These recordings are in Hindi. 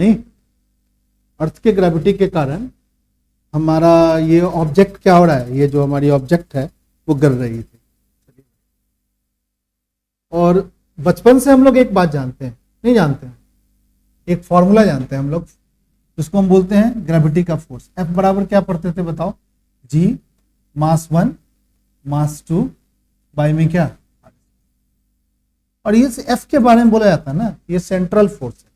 नहीं, अर्थ के ग्रेविटी के कारण हमारा ये ऑब्जेक्ट क्या हो रहा है, ये जो हमारी ऑब्जेक्ट है वो गिर रही थी। और बचपन से हम लोग एक बात जानते हैं, नहीं जानते हैं, एक फॉर्मूला जानते हैं हम लोग, जिसको हम बोलते हैं ग्रेविटी का फोर्स। F बराबर क्या पढ़ते थे बताओ, G मास 1 मास 2 बाई में क्या, और ये F के बारे में बोला जाता है ना, ये सेंट्रल फोर्स है।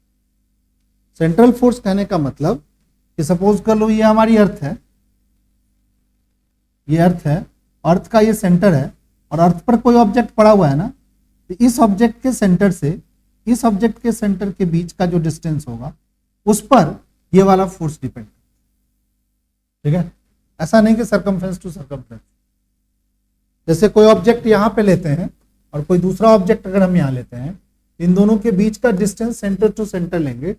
सेंट्रल फोर्स कहने का मतलब कि सपोज कर लो ये हमारी अर्थ है, ये अर्थ है, अर्थ का ये सेंटर है, और अर्थ पर कोई ऑब्जेक्ट पड़ा हुआ है ना, तो इस ऑब्जेक्ट के सेंटर से इस ऑब्जेक्ट के सेंटर के बीच का जो डिस्टेंस होगा उस पर ये वाला फोर्स डिपेंड, ठीक है। ऐसा नहीं कि सरकमफ्रेंस टू सरकमफ्रेंस, जैसे कोई ऑब्जेक्ट यहां पे लेते हैं और कोई दूसरा ऑब्जेक्ट अगर हम यहां लेते हैं, इन दोनों के बीच का डिस्टेंस सेंटर टू सेंटर लेंगे,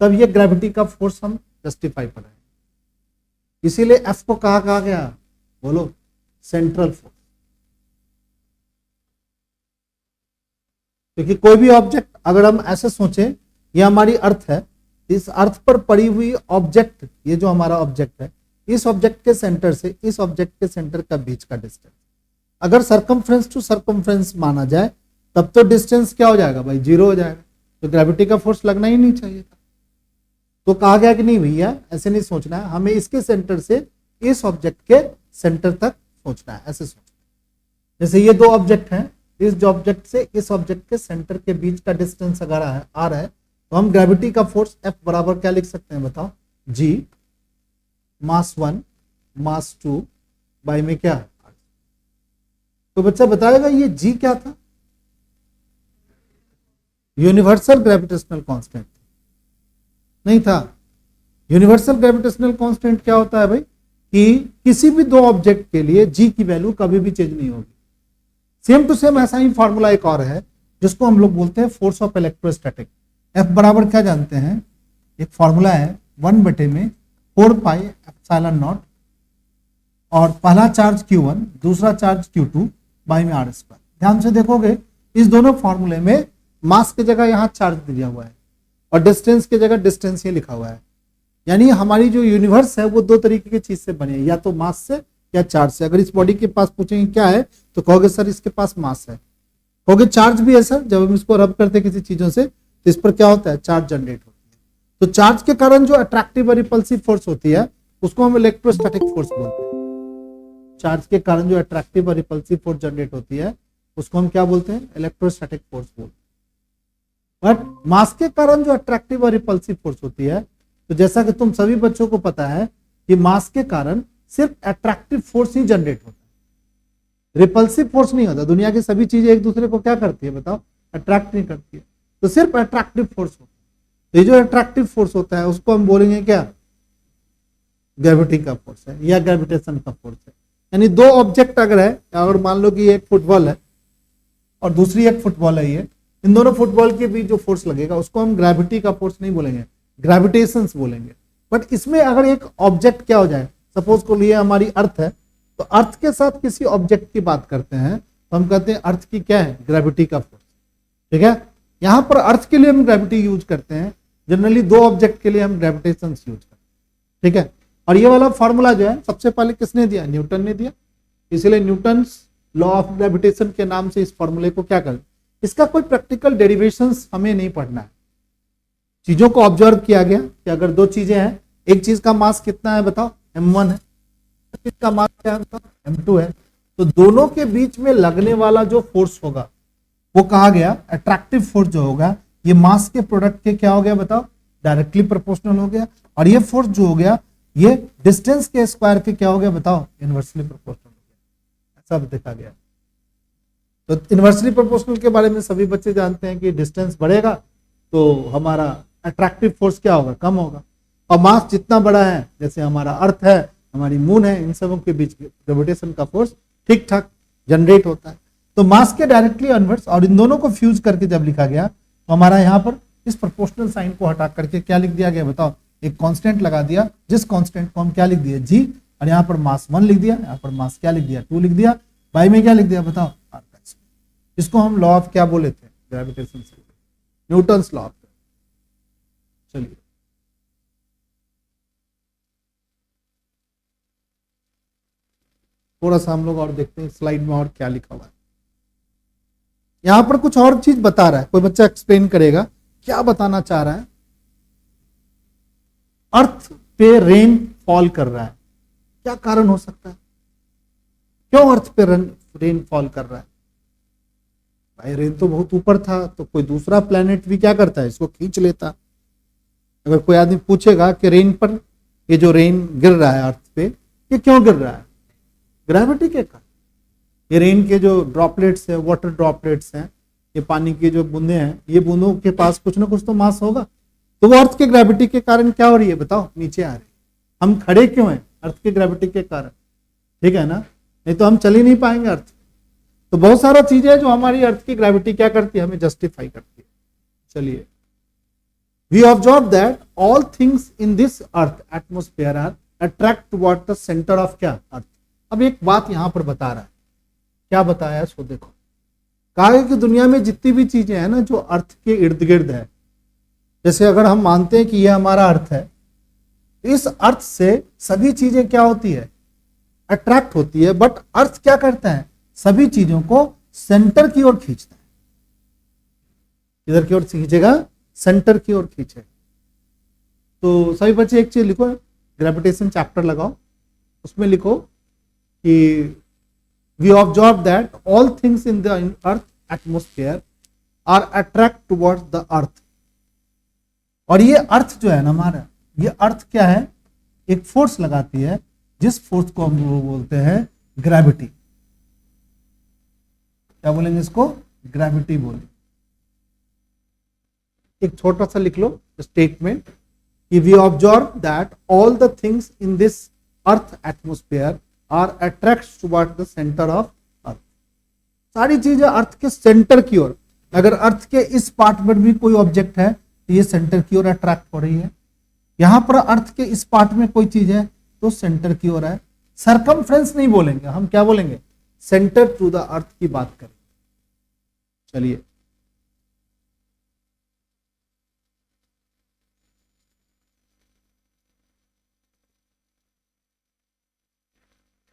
तब ये ग्रेविटी का फोर्स हम जस्टिफाई करेंगे। इसीलिए एफ को कहा गया, बोलो, सेंट्रल फोर्स। क्योंकि कोई भी ऑब्जेक्ट अगर हम ऐसे सोचें, ये हमारी अर्थ है, इस अर्थ पर पड़ी हुई ऑब्जेक्ट, ये जो हमारा ऑब्जेक्ट है, इस ऑब्जेक्ट के सेंटर से इस ऑब्जेक्ट के सेंटर का बीच का डिस्टेंस अगर सरकमफ्रेंस टू सरकमफ्रेंस माना जाए, तब तो डिस्टेंस क्या हो जाएगा भाई, 0 हो जाएगा, तो ग्रेविटी का फोर्स लगना ही नहीं चाहिए था। तो कहा गया कि नहीं भैया ऐसे नहीं सोचना है, हमें इसके सेंटर से इस ऑब्जेक्ट के सेंटर तक सोचना है, ऐसे सोचना है। जैसे ये दो ऑब्जेक्ट हैं, इस ऑब्जेक्ट से इस ऑब्जेक्ट के सेंटर के बीच का डिस्टेंस अगर आ रहा है, तो हम ग्रेविटी का फोर्स F बराबर क्या लिख सकते हैं बताओ, G मास 1 मास 2 बाई में क्या। तो बच्चा बताएगा ये G क्या था, यूनिवर्सल ग्रेविटेशनल कांस्टेंट नहीं था। यूनिवर्सल ग्रेविटेशनल कांस्टेंट क्या होता है भाई, कि किसी भी दो ऑब्जेक्ट के लिए G की वैल्यू कभी भी चेंज नहीं होगी। सेम टू सेम ऐसा ही फॉर्मूला एक और है, जिसको हम लोग बोलते हैं फोर्स ऑफ इलेक्ट्रोस्टैटिक। F बराबर क्या जानते हैं, एक फॉर्मूला है 1/4 पाई एप्सिलॉन नॉट, और पहला चार्ज Q1 दूसरा चार्ज Q2 बाई में R स्क्वायर। ध्यान से देखोगे इस दोनों फॉर्मूले में मास की जगह यहाँ चार्ज दिया हुआ है और डिस्टेंस की जगह डिस्टेंस ये लिखा हुआ है। यानी हमारी जो यूनिवर्स है वो दो तरीके की चीज से बनी है, या तो मास से या चार्ज से। अगर इस बॉडी के पास पूछेंगे क्या है, तो कहोगे सर इसके पास मास है, कहोगे चार्ज भी है सर, जब हम इसको रब करते हैं किसी चीजों से तो इस पर क्या होता है, चार्ज जनरेट होती है। तो चार्ज के कारण जो अट्रैक्टिव और रिपल्सिव फोर्स होती है उसको हम इलेक्ट्रोस्टैटिक फोर्स बोलते हैं। चार्ज के कारण जो अट्रैक्टिव और रिपल्सिव फोर्स जनरेट होती है उसको हम क्या बोलते हैं, इलेक्ट्रोस्टैटिक फोर्स बोलते हैं। बट मास के कारण जो अट्रैक्टिव और रिपल्सिव फोर्स होती है, तो जैसा कि तुम सभी बच्चों को पता है कि मास के कारण सिर्फ अट्रैक्टिव फोर्स ही जनरेट होता है, रिपल्सिव फोर्स नहीं होता। दुनिया की सभी चीजें एक दूसरे को क्या करती है बताओ, अट्रैक्ट नहीं करती है, तो सिर्फ अट्रैक्टिव फोर्स होता है। तो ये जो अट्रैक्टिव फोर्स होता है उसको हम बोलेंगे क्या, ग्रेविटी का फोर्स है या ग्रेविटेशन का फोर्स है। यानी दो ऑब्जेक्ट अगर है, अगर मान लो कि एक फुटबॉल है और दूसरी एक फुटबॉल है, ये इन दोनों फुटबॉल के बीच जो फोर्स लगेगा उसको हम ग्रेविटी का फोर्स नहीं बोलेंगे, ग्रेविटेशंस बोलेंगे। बट इसमें अगर एक ऑब्जेक्ट क्या हो जाए, सपोज को लिए हमारी अर्थ है, तो अर्थ के साथ किसी ऑब्जेक्ट की बात करते हैं तो हम कहते हैं अर्थ की क्या है, ग्रेविटी का फोर्स। ठीक है, यहां पर अर्थ के लिए हम ग्रेविटी यूज करते हैं, जनरली दो ऑब्जेक्ट के लिए हम ग्रेविटेशंस यूज करते हैं। ठीक है, और ये वाला फॉर्मूला जो है सबसे पहले किसने दिया, न्यूटन ने दिया। इसलिए न्यूटन्स लॉ ऑफ ग्रेविटेशन के नाम से इस फॉर्मूले को क्या कर, इसका कोई प्रैक्टिकल डेरिवेशंस हमें नहीं पढ़ना है। चीजों को ऑब्जर्व किया गया कि अगर दो चीजें हैं, एक चीज का मास कितना है बताओ, m1 है, चीज का मास क्या है बताओ, m2 है, तो दोनों के बीच में लगने वाला जो फोर्स होगा वो कहा गया अट्रैक्टिव फोर्स जो होगा, ये मास के प्रोडक्ट के क्या हो गया बताओ, डायरेक्टली प्रोपोर्शनल हो गया। और ये फोर्स जो हो गया ये डिस्टेंस के स्क्वायर के क्या हो गया बताओ, इनवर्सली प्रोपोर्शनल हो गया। ऐसा देखा गया। तो इनवर्सली प्रोपोर्शनल के बारे में सभी बच्चे जानते हैं कि डिस्टेंस बढ़ेगा तो हमारा अट्रैक्टिव फोर्स क्या होगा, कम होगा। और मास जितना बड़ा है, जैसे हमारा अर्थ है, हमारी मून है, इन सबों के बीच ग्रेविटेशन का फोर्स ठीक ठाक जनरेट होता है। तो मास के डायरेक्टली इनवर्स, और इन दोनों को फ्यूज करके जब लिखा गया तो हमारा यहाँ पर इस प्रोपोर्शनल साइन को हटा करके क्या लिख दिया गया बताओ, एक कांस्टेंट लगा दिया, जिस कांस्टेंट को हम क्या लिख दिया, जी, और यहाँ पर मास 1 लिख दिया, यहाँ पर मास क्या लिख दिया, 2 लिख दिया, बाई में क्या लिख दिया बताओ, r का स्क्वायर। इसको हम लॉ ऑफ क्या बोले थे, ग्रेविटेशन से, न्यूटन्स लॉ ऑफ। चलिए थोड़ा सा हम लोग और देखते हैं स्लाइड में और क्या लिखा हुआ है। यहां पर कुछ और चीज बता रहा है, कोई बच्चा एक्सप्लेन करेगा क्या बताना चाह रहा है। अर्थ पे रेन फॉल कर रहा है, क्या कारण हो सकता है? क्यों अर्थ पे रेन फॉल कर रहा है? भाई रेन तो बहुत ऊपर था, तो कोई दूसरा प्लेनेट भी क्या करता है, इसको खींच लेता। अगर कोई आदमी पूछेगा कि रेन पर, ये जो रेन गिर रहा है अर्थ पे, ये क्यों गिर रहा है? ग्रेविटी के कारण। ये रेन के जो ड्रॉपलेट्स है, वाटर ड्रॉपलेट्स हैं, ये पानी की जो बूंदे हैं, ये बूंदों के पास कुछ ना कुछ तो मास होगा, तो वो अर्थ के ग्रेविटी के कारण क्या हो रही है बताओ, नीचे आ रही है। हम खड़े क्यों हैं? अर्थ के ग्रेविटी के कारण, ठीक है ना, नहीं तो हम चल ही नहीं पाएंगे अर्थ। तो बहुत सारा चीजें जो हमारी अर्थ की ग्रेविटी क्या करती है, हमें जस्टिफाई करती है। चलिए, we observe that all things in this earth atmosphere are attract toward the centre of क्या, अर्थ। अब एक बात यहां पर बता रहा है, क्या बताया इसको देखो। कहा है कि दुनिया में जितनी भी चीजें हैं ना जो अर्थ के इर्द गिर्द है, जैसे अगर हम मानते हैं कि यह हमारा अर्थ है, इस अर्थ से सभी चीजें क्या होती है, अट्रैक्ट होती है, बट अर्थ क्या करता है, सभी चीजों को सेंटर की ओर खींचता है। किधर की ओर खींचेगा? सेंटर की ओर खींचे। तो सभी बच्चे एक चीज लिखो, ग्रेविटेशन चैप्टर लगाओ, उसमें लिखो कि we observe that all things in the earth atmosphere are attract towards the earth। और ये अर्थ जो है ना हमारा, ये अर्थ क्या है, एक फोर्स लगाती है, जिस फोर्स को हम बोलते हैं ग्रेविटी। क्या बोलेंगे इसको? ग्रेविटी बोलेंगे। एक छोटा सा लिख लो स्टेटमेंट कि we observe that all the things in this earth atmosphere are attracts toward the centre of earth. सारी चीजें अर्थ के सेंटर की ओर, अगर अर्थ के इस पार्ट में भी कोई ऑब्जेक्ट है तो ये सेंटर की ओर अट्रैक्ट हो रही है। यहां पर अर्थ के इस पार्ट में कोई चीज है तो सेंटर की ओर है। सरकमफ्रेंस नहीं बोलेंगे, हम क्या बोलेंगे, सेंटर टू द अर्थ की बात करें। चलिए,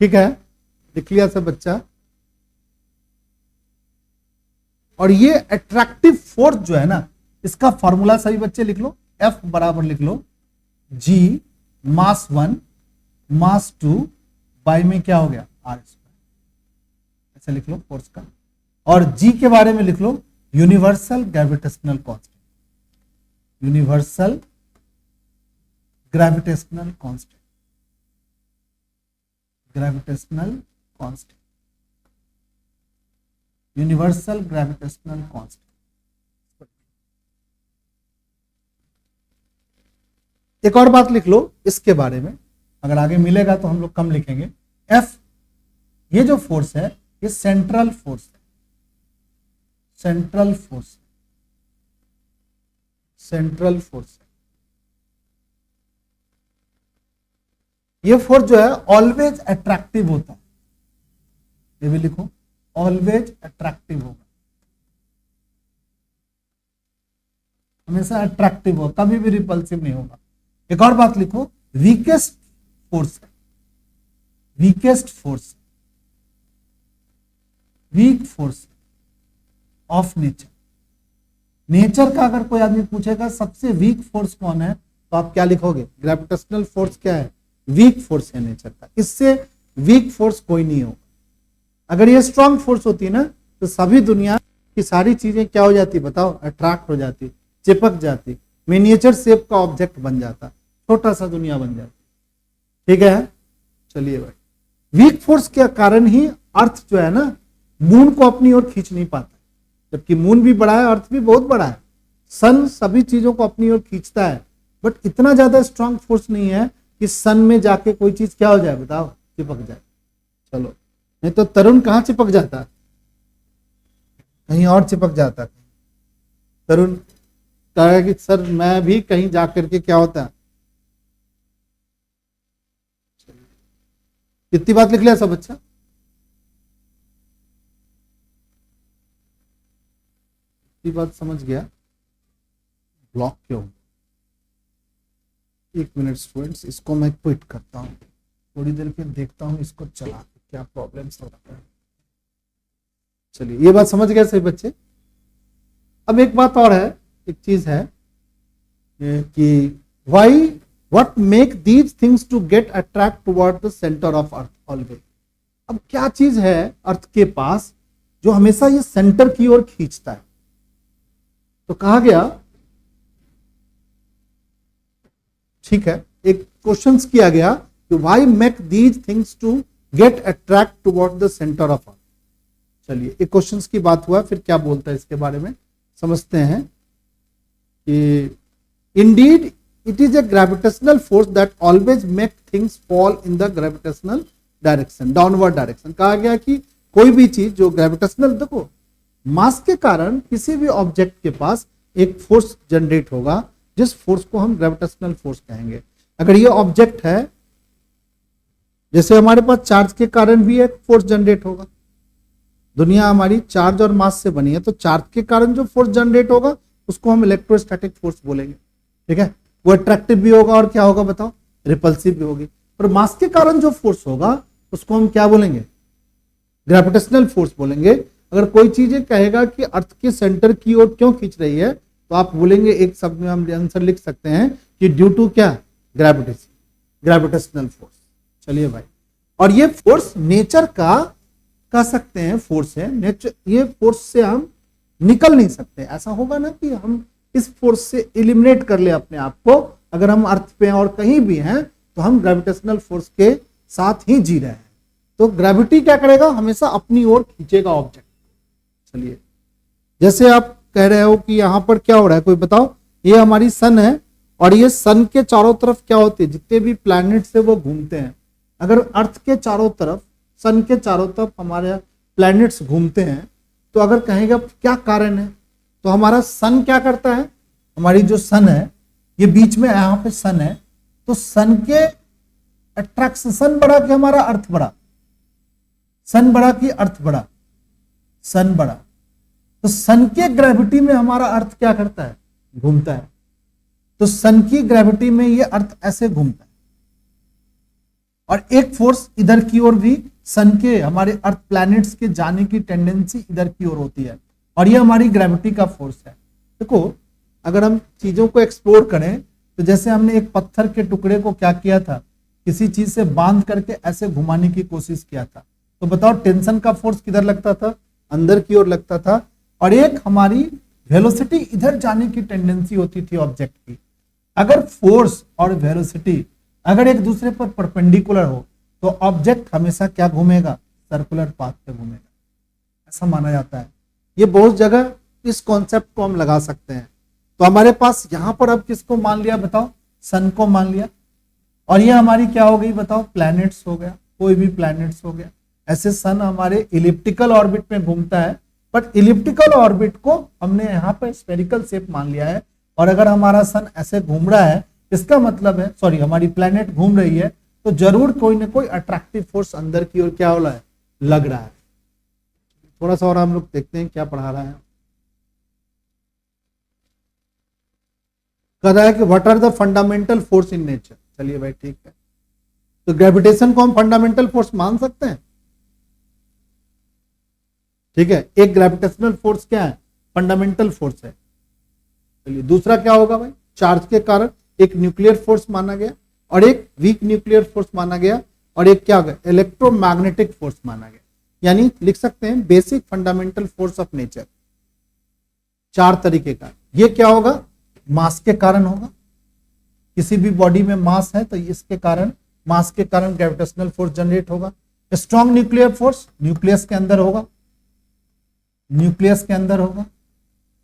ठीक है, लिख लिया सब बच्चा। और ये अट्रैक्टिव फोर्स जो है ना, इसका फॉर्मूला सभी बच्चे लिख लो, F बराबर लिख लो G मास 1 मास 2 बाई में क्या हो गया, R स्क्वायर। ऐसे लिख लो फोर्स का। और G के बारे में लिख लो universal gravitational constant. Universal gravitational constant, gravitational constant, universal gravitational constant. एक और बात लिख लो इसके बारे में, अगर आगे मिलेगा तो हम लोग कम लिखेंगे। F, ये जो फोर्स है ये सेंट्रल फोर्स है, सेंट्रल फोर्स, सेंट्रल फोर्स। ये फोर्स जो है ऑलवेज अट्रैक्टिव होता है, ये भी लिखो, ऑलवेज अट्रैक्टिव होगा, हमेशा अट्रैक्टिव हो, कभी भी रिपल्सिव नहीं होगा। एक और बात लिखो, वीकेस्ट फोर्स है, weakest force, weak force of nature. Nature का अगर कोई आदमी पूछेगा सबसे वीक फोर्स कौन है, तो आप क्या लिखोगे, ग्रेविटेशनल फोर्स क्या है, वीक फोर्स है नेचर का, इससे वीक फोर्स कोई नहीं होगा। अगर ये स्ट्रांग फोर्स होती ना तो सभी दुनिया की सारी चीजें क्या हो जाती बताओ, अट्रैक्ट हो जाती, चिपक जाती, मिनिएचर शेप का ऑब्जेक्ट बन जाता, छोटा सा दुनिया बन जाती। ठीक है, चलिए भाई, वीक फोर्स के कारण ही अर्थ जो है ना मून को अपनी ओर खींच नहीं पाता, जबकि मून भी बड़ा है, अर्थ भी बहुत बड़ा है, सन सभी चीजों को अपनी ओर खींचता है, बट इतना ज्यादा स्ट्रांग फोर्स नहीं है कि सन में जाके कोई चीज क्या हो जाए बताओ, चिपक जाए। चलो, नहीं तो तरुण कहां चिपक जाता, कहीं और चिपक जाता। तरुण कहा कि सर मैं भी कहीं जाकर के क्या होता है। इतनी बात लिख लिया सब अच्छा, इतनी बात समझ गया। ब्लॉक क्यों, एक मिनट स्टूडेंट्स, इसको मैं क्विट करता हूं, थोड़ी देर के देखता हूं इसको चला के। क्या प्रॉब्लम हो रहा है। चलिए ये बात समझ गए सही बच्चे। अब एक बात और है, एक चीज है कि why what make these things to get attract toward the centre of earth always. अब क्या चीज है अर्थ के पास जो हमेशा ये सेंटर की ओर खींचता है। तो कहा गया, ठीक है, एक क्वेश्चन किया गया कि why make these things to get attract toward the centre of earth. चलिए एक क्वेश्चन की बात हुआ, फिर क्या बोलता है इसके बारे में समझते हैं कि Indeed it is a gravitational force that always make things fall in the gravitational direction, downward direction. कहा गया कि कोई भी चीज जो ग्रेविटेशनल, देखो मास के कारण किसी भी ऑब्जेक्ट के पास एक फोर्स जनरेट होगा, जिस फोर्स को हम ग्रेविटेशनल फोर्स कहेंगे। अगर ये ऑब्जेक्ट है, जैसे हमारे पास चार्ज के कारण भी एक फोर्स जनरेट होगा, दुनिया हमारी चार्ज और मास से बनी है, तो चार्ज के कारण जो फोर्स जनरेट होगा उसको हम इलेक्ट्रोस्टैटिक फोर्स बोलेंगे, ठीक है। वो अट्रैक्टिव भी होगा और क्या होगा बताओ, रिपल्सिव भी होगी। पर मास के कारण जो फोर्स होगा उसको हम क्या बोलेंगे, ग्रेविटेशनल फोर्स बोलेंगे। अगर कोई चीज कहेगा कि अर्थ के सेंटर की ओर क्यों खींच रही है, तो आप बोलेंगे एक शब्द में हम आंसर लिख सकते हैं कि ड्यू टू क्या, ग्रेविटेशनल फोर्स। चलिए भाई, और ये फोर्स नेचर का कह सकते हैं फोर्स है, नेचर, ये फोर्स से हम निकल नहीं सकते। ऐसा होगा ना कि हम इस फोर्स से एलिमिनेट कर ले अपने आप को, अगर हम अर्थ पे और कहीं भी हैं तो हम ग्रेविटेशनल फोर्स के साथ ही जी रहे हैं। तो ग्रेविटी क्या करेगा, हमेशा अपनी ओर खींचेगा ऑब्जेक्ट। चलिए जैसे आप कह रहे हो कि यहां पर क्या हो रहा है, कोई बताओ, ये हमारी सन है और ये सन के चारों तरफ क्या होते हैं, जितने भी प्लैनेट्स है वो घूमते हैं। अगर अर्थ के चारों तरफ, सन के चारों तरफ हमारे प्लैनेट्स घूमते हैं, तो अगर कहेगा क्या कारण है, तो हमारा सन क्या करता है, हमारी जो सन है ये बीच में यहां पे सन है, तो सन के अट्रैक्शन, सन बड़ा कि हमारा अर्थ बड़ा, सन बड़ा कि अर्थ बड़ा, सन बड़ा। तो सन के ग्रेविटी में हमारा अर्थ क्या करता है, घूमता है। तो सन की ग्रेविटी में ये अर्थ ऐसे घूमता है, और एक फोर्स इधर की ओर भी सन के, हमारे अर्थ प्लैनेट्स के जाने की टेंडेंसी इधर की ओर होती है, और ये हमारी ग्रेविटी का फोर्स है। देखो अगर हम चीजों को एक्सप्लोर करें, तो जैसे हमने एक पत्थर के टुकड़े को क्या किया था, किसी चीज से बांध करके ऐसे घुमाने की कोशिश किया था, तो बताओ टेंशन का फोर्स किधर लगता था, अंदर की ओर लगता था, और एक हमारी वेलोसिटी इधर जाने की टेंडेंसी होती थी ऑब्जेक्ट की। अगर फोर्स और वेलोसिटी अगर एक दूसरे पर परपेंडिकुलर हो, तो ऑब्जेक्ट हमेशा क्या घूमेगा, सर्कुलर पाथ पे घूमेगा, ऐसा माना जाता है। ये बहुत जगह इस कॉन्सेप्ट को हम लगा सकते हैं। तो हमारे पास यहां पर अब किसको मान लिया बताओ, सन को मान लिया, और ये हमारी क्या हो गई बताओ, प्लैनेट्स हो गया, कोई भी प्लैनेट्स हो गया। ऐसे सन हमारे इलिप्टिकल ऑर्बिट में घूमता है, बट इलिप्टिकल ऑर्बिट को हमने यहाँ पर स्फेरिकल शेप मान लिया है। और अगर हमारा सन ऐसे घूम रहा है, इसका मतलब है, सॉरी हमारी प्लैनेट घूम रही है, तो जरूर कोई ना कोई अट्रैक्टिव फोर्स अंदर की ओर क्या हो रहा है, लग रहा है। थोड़ा सा और हम लोग देखते हैं क्या पढ़ा रहा है। कह रहा है कि what are the fundamental force in nature. चलिए भाई ठीक है, तो ग्रेविटेशन को हम फंडामेंटल फोर्स मान सकते हैं, ठीक है। एक ग्रेविटेशनल फोर्स क्या है, फंडामेंटल फोर्स है। चलिए दूसरा क्या होगा भाई, चार्ज के कारण एक न्यूक्लियर फोर्स माना गया, और एक वीक न्यूक्लियर फोर्स माना गया, और एक क्या होगा, इलेक्ट्रोमैग्नेटिक फोर्स माना गया। यानी लिख सकते हैं basic fundamental force of nature, चार तरीके का। ये क्या होगा, मास के कारण होगा, किसी भी बॉडी में मास है तो इसके कारण, मास के कारण ग्रेविटेशनल फोर्स जनरेट होगा। स्ट्रॉन्ग न्यूक्लियर फोर्स न्यूक्लियस के अंदर होगा, न्यूक्लियस के अंदर होगा।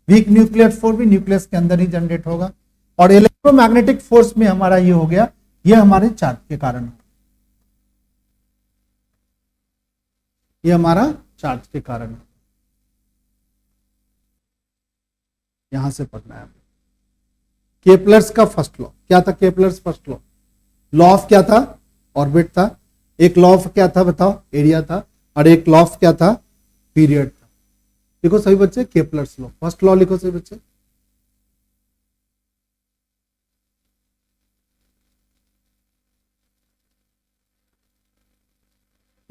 वीक न्यूक्लियर फोर्स भी न्यूक्लियस के अंदर ही जनरेट होगा। और इलेक्ट्रोमैग्नेटिक फोर्स में हमारा ये हो गया, ये हमारे चार्ज के कारण, ये हमारा चार्ज के कारण। यहां से पढ़ना है केपलर्स का फर्स्ट लॉ। क्या था Kepler's first law, law of क्या था, ऑर्बिट था। एक लॉ ऑफ क्या था बताओ, एरिया था। और एक लॉ ऑफ क्या था, पीरियड था। लिखो सभी बच्चे केपलर्स लॉ, फर्स्ट लॉ लिखो सभी बच्चे।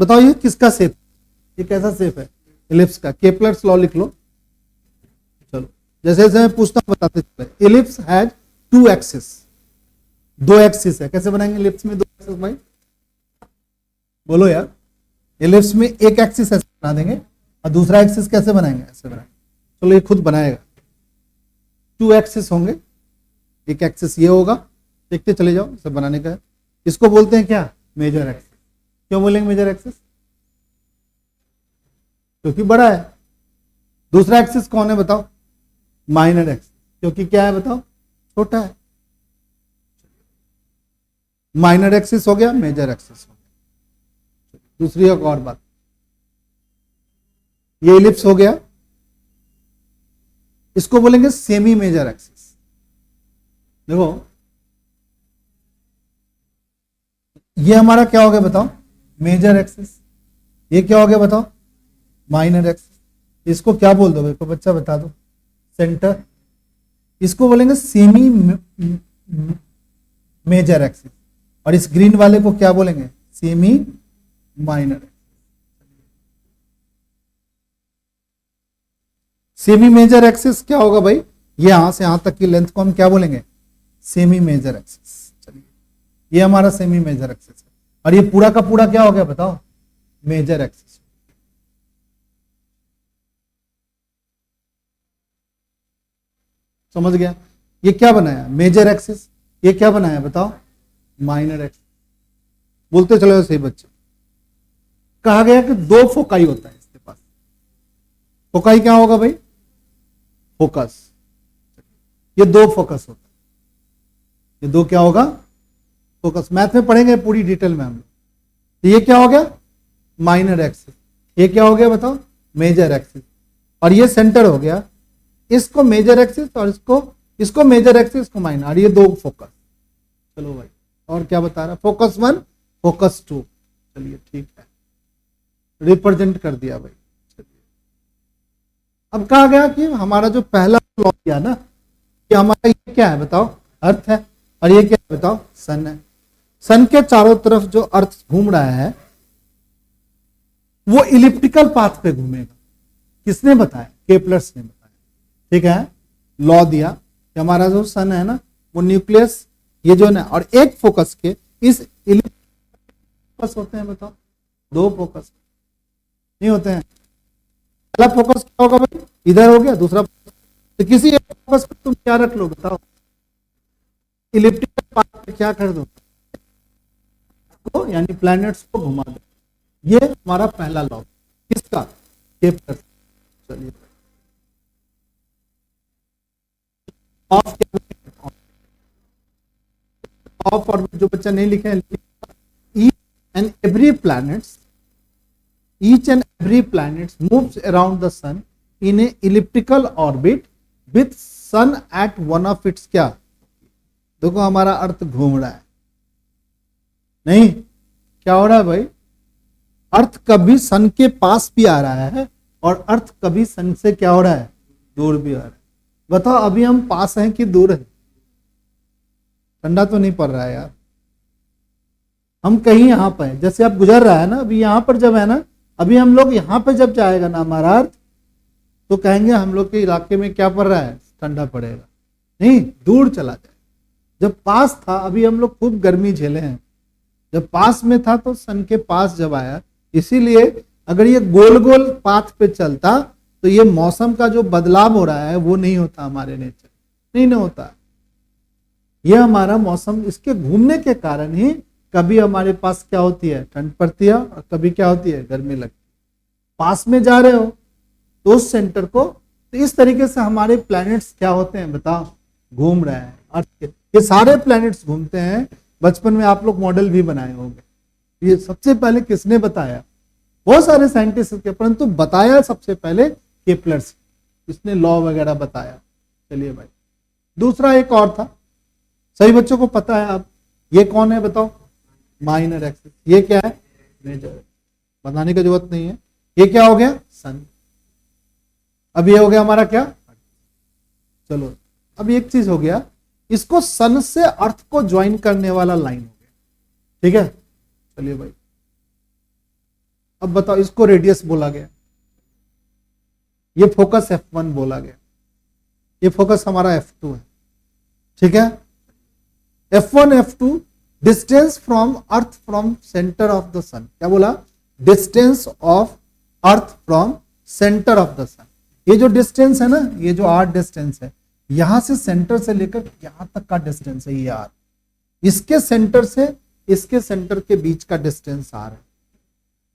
बताओ ये किसका शेप, ये कैसा शेप है, इलिप्स का। केपलर्स लॉ लिख लो। चलो जैसे जैसे मैं पूछता हूं बताते चले। इलिप्स हैज टू एक्सिस, दो एक्सिस है। कैसे बनाएंगे इलिप्स में दो एक्सिस भाई, बोलो यार। इलिप्स में एक एक्सिस ऐसे बना देंगे और दूसरा एक्सिस कैसे बनाएंगे, ऐसे बनाएंगे। चलो ये खुद बनाएगा। टू एक्सिस होंगे, एक एक्सिस ये होगा, देखते चले जाओ। इसे बनाने का है, इसको बोलते हैं क्या, मेजर एक्सिस। क्यों बोलेंगे मेजर एक्सिस, क्योंकि बड़ा है। दूसरा एक्सिस कौन है बताओ, माइनर एक्सिस, क्योंकि क्या है बताओ, छोटा है। माइनर एक्सिस हो गया, मेजर एक्सिस हो गया। दूसरी एक और बात, ये इलिप्स हो गया, इसको बोलेंगे सेमी मेजर एक्सिस। देखो ये हमारा क्या हो गया बताओ, मेजर एक्सिस। ये क्या हो गया बताओ, माइनर एक्सिस। इसको क्या बोल दो को बच्चा बता दो, सेंटर। इसको बोलेंगे सेमी मेजर एक्सिस, और इस ग्रीन वाले को क्या बोलेंगे, semi minor. Semi major axis क्या होगा भाई, ये यहां से यहां तक की लेंथ को हम क्या बोलेंगे, सेमी मेजर एक्सिस। चलिए ये हमारा सेमी मेजर एक्सिस है, और ये पूरा का पूरा क्या हो गया बताओ, मेजर एक्सिस। समझ गया, ये क्या बनाया मेजर एक्सिस, ये क्या बनाया बताओ, माइनर एक्सिस। बोलते चलो सही बच्चे। कहा गया कि दो फोकाई होता है इसके पास। फोकाई क्या होगा भाई, फोकस। ये दो फोकस होता है, ये दो क्या होगा, फोकस। मैथ में पढ़ेंगे पूरी डिटेल में हम लोग। तो ये क्या हो गया, माइनर एक्सिस। ये क्या हो गया बताओ, मेजर एक्सिस। और ये सेंटर हो गया, इसको मेजर एक्सिस और इसको मेजर एक्सिस, इसको माइनर, और ये दो फोकस। चलो भाई और क्या बता रहा, फोकस 1 फोकस 2। चलिए ठीक है, रिप्रेजेंट कर दिया भाई। चलिए अब कहा गया कि हमारा जो पहला लॉ किया ना, कि हमारा ये क्या है बताओ, अर्थ है, और ये क्या है बताओ, सन है। सन के चारों तरफ जो अर्थ घूम रहा है वो इलिप्टिकल पाथ पे घूमेगा। किसने बताया, केपलर्स ने बताया। ठीक है, लॉ दिया कि हमारा जो सन है ना, वो न्यूक्लियस ये जो ना, और एक फोकस के इस फोकस होते हैं बताओ, दो फोकस नहीं होते हैं। पहला फोकस क्या होगा भाई, इधर हो गया, दूसरा तो किसी एक फोकस पर तुम क्या रख लो बताओ, इलिप्टिकल पाथ पे क्या कर दो, यानी प्लैनेट्स को घुमा दो। ये हमारा पहला लॉ किसका, केपलर। चलिए ऑफ ऑर्बिट जो बच्चा नहीं लिखे हैं, each and every planets moves around the sun in a elliptical orbit with sun at one of its क्या, देखो हमारा अर्थ घूम रहा है, नहीं क्या हो रहा है भाई, अर्थ कभी सन के पास भी आ रहा है और अर्थ कभी सन से क्या हो रहा है, दूर भी आ रहा है। बताओ अभी हम पास हैं कि दूर है, ठंडा तो नहीं पड़ रहा है यार, हम कहीं यहां पर है, जैसे अब गुजर रहा है ना, अभी यहां पर जब है ना, अभी हम लोग यहां पर जब जाएगा ना हमारा अर्थ, तो कहेंगे हम लोग के इलाके में क्या पड़ रहा है, ठंडा पड़ेगा, नहीं दूर चला जाए। जब पास था अभी हम लोग खूब गर्मी झेले हैं, जब पास में था तो सन के पास जब आया, इसीलिए अगर ये गोल गोल पाथ पे चलता तो ये मौसम का जो बदलाव हो रहा है वो नहीं होता, हमारे नेचर नहीं ना होता। ये हमारा मौसम, इसके घूमने के कारण ही कभी हमारे पास क्या होती है, ठंड पड़ती है, और कभी क्या होती है, गर्मी लगती है। पास में जा रहे हो तो उस सेंटर को, तो इस तरीके से हमारे प्लैनेट्स क्या होते हैं बताओ, घूम रहे हैं अर्थ के। ये सारे प्लैनेट्स घूमते हैं। बचपन में आप लोग मॉडल भी बनाए होंगे। ये सबसे पहले किसने बताया, बहुत सारे साइंटिस्ट के, परंतु बताया सबसे पहले केपलर्स, इसने लॉ वगैरह बताया। चलिए भाई दूसरा एक और था, सही बच्चों को पता है। अब ये कौन है बताओ, माइनर एक्सिस। ये क्या है, मेजर, बताने की जरूरत नहीं है। ये क्या हो गया, सन। अब ये हो गया हमारा क्या, चलो अब एक चीज हो गया, इसको सन से अर्थ को ज्वाइन करने वाला लाइन हो गया। ठीक है, चलिए भाई अब बताओ, इसको रेडियस बोला गया, ये फोकस F1 बोला गया, ये फोकस हमारा F2 है, ठीक है। F1 F2 distance from earth from centre of the sun, क्या बोला, distance of earth from centre of the sun. ये जो डिस्टेंस है ना, ये जो आर डिस्टेंस है, यहां से सेंटर से लेकर यहां तक का डिस्टेंस है ये आर, इसके सेंटर से इसके सेंटर के बीच का डिस्टेंस आर है।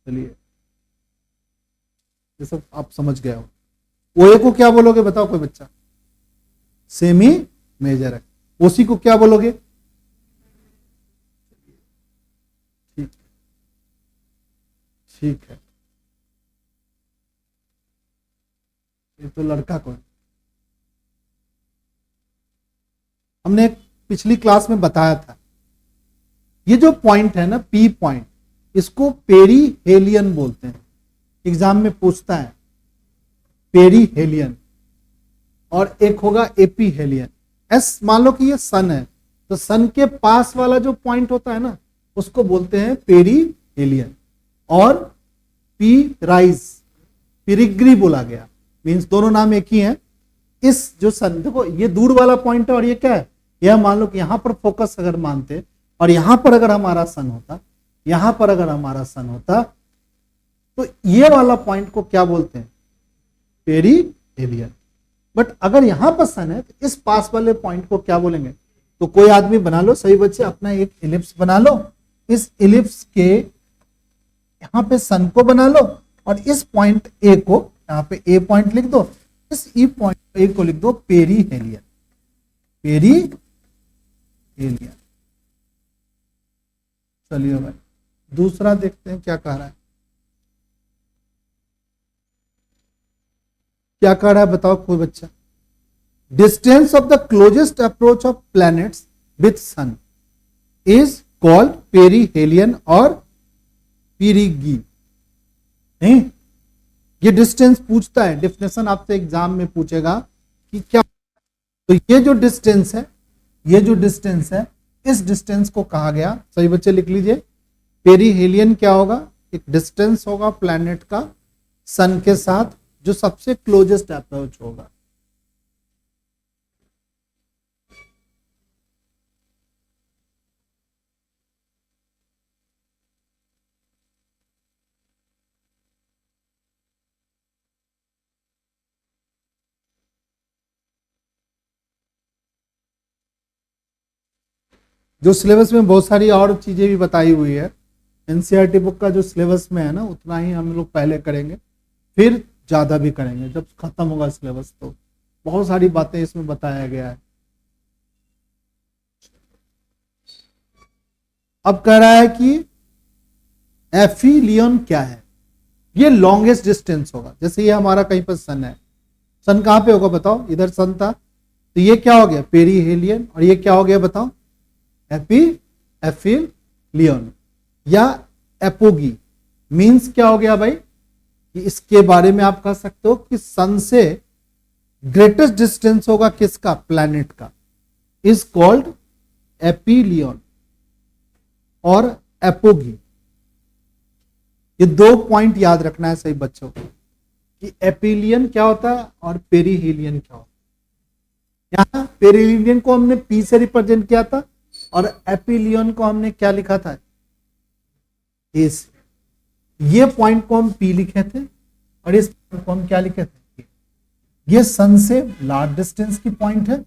चलिए ये सब आप समझ गए हो। ओए को क्या बोलोगे बताओ कोई बच्चा, सेमी मेजर है। ओसी को क्या बोलोगे, ठीक, ठीक है, ये तो लड़का को हमने एक पिछली क्लास में बताया था। ये जो पॉइंट है ना, पी पॉइंट, इसको पेरीहेलियन बोलते हैं, एग्जाम में पूछता है पेरीहेलियन, और एक होगा एपीहेलियन। एस मान लो कि ये सन है, तो सन के पास वाला जो पॉइंट होता है ना, उसको बोलते हैं पेरीहेलियन। और पी राइज, पिरिग्री बोला गया, मींस दोनों नाम एक ही हैं। इस जो सन, देखो ये दूर वाला पॉइंट है और ये क्या है, यह मान लो कि यहां पर फोकस अगर मानते, और यहां पर अगर हमारा सन होता, यहां पर अगर हमारा सन होता, तो ये वाला पॉइंट को क्या बोलते हैं, पेरीहेलियन। बट अगर यहां पर सन है तो इस पास वाले पॉइंट को क्या बोलेंगे, तो कोई आदमी बना लो, सही बच्चे, अपना एक इलिप्स बना लो, इस इलिप्स के यहां पे सन को बना लो, और इस पॉइंट ए को यहां पे ए पॉइंट लिख दो, इस ई पॉइंट ए को लिख दो पेरीहेलियन, पेरीहेलियन। चलिए भाई दूसरा देखते हैं क्या कह रहा है, क्या कह रहा है बताओ कोई बच्चा। Distance of the closest approach of planets with sun is called perihelion और पिरिगी। नहीं, ये डिस्टेंस पूछता है, डेफिनेशन आपसे एग्जाम में पूछेगा कि क्या, तो ये जो डिस्टेंस है, ये जो डिस्टेंस है, इस डिस्टेंस को कहा गया, सही बच्चे लिख लीजिए, पेरीहेलियन क्या होगा, एक डिस्टेंस होगा प्लैनेट का सन के साथ जो सबसे क्लोजेस्ट अप्रोच होगा। जो सिलेबस में बहुत सारी और चीजें भी बताई हुई है, एनसीईआरटी बुक का जो सिलेबस में है ना, उतना ही हम लोग पहले करेंगे, फिर ज्यादा भी करेंगे जब खत्म होगा सिलेबस। तो बहुत सारी बातें इसमें बताया गया है। अब कह रहा है कि एफिलियन क्या है, ये लॉन्गेस्ट डिस्टेंस होगा। जैसे ये हमारा कहीं पर सन है, सन कहां पे होगा बताओ, इधर सन था, तो ये क्या हो गया पेरीहेलियन, और ये क्या हो गया बताओ, एफिलियन या एपोगी। मींस क्या हो गया भाई, कि इसके बारे में आप कह सकते हो कि सन से ग्रेटेस्ट डिस्टेंस होगा किसका, प्लैनेट का, इज कॉल्ड एपिलियन और एपोगी। ये दो पॉइंट याद रखना है सही बच्चों को, कि एपिलियन क्या होता है और पेरीहेलियन क्या होता है। यहां पेरीहेलियन को हमने पी से रिप्रेजेंट किया था, और एपिलियन को हमने क्या लिखा था, ए से। ये पॉइंट को हम पी लिखे थे, और इस पॉइंट को हम क्या लिखे थे, ये सन से लार्ज डिस्टेंस की पॉइंट है,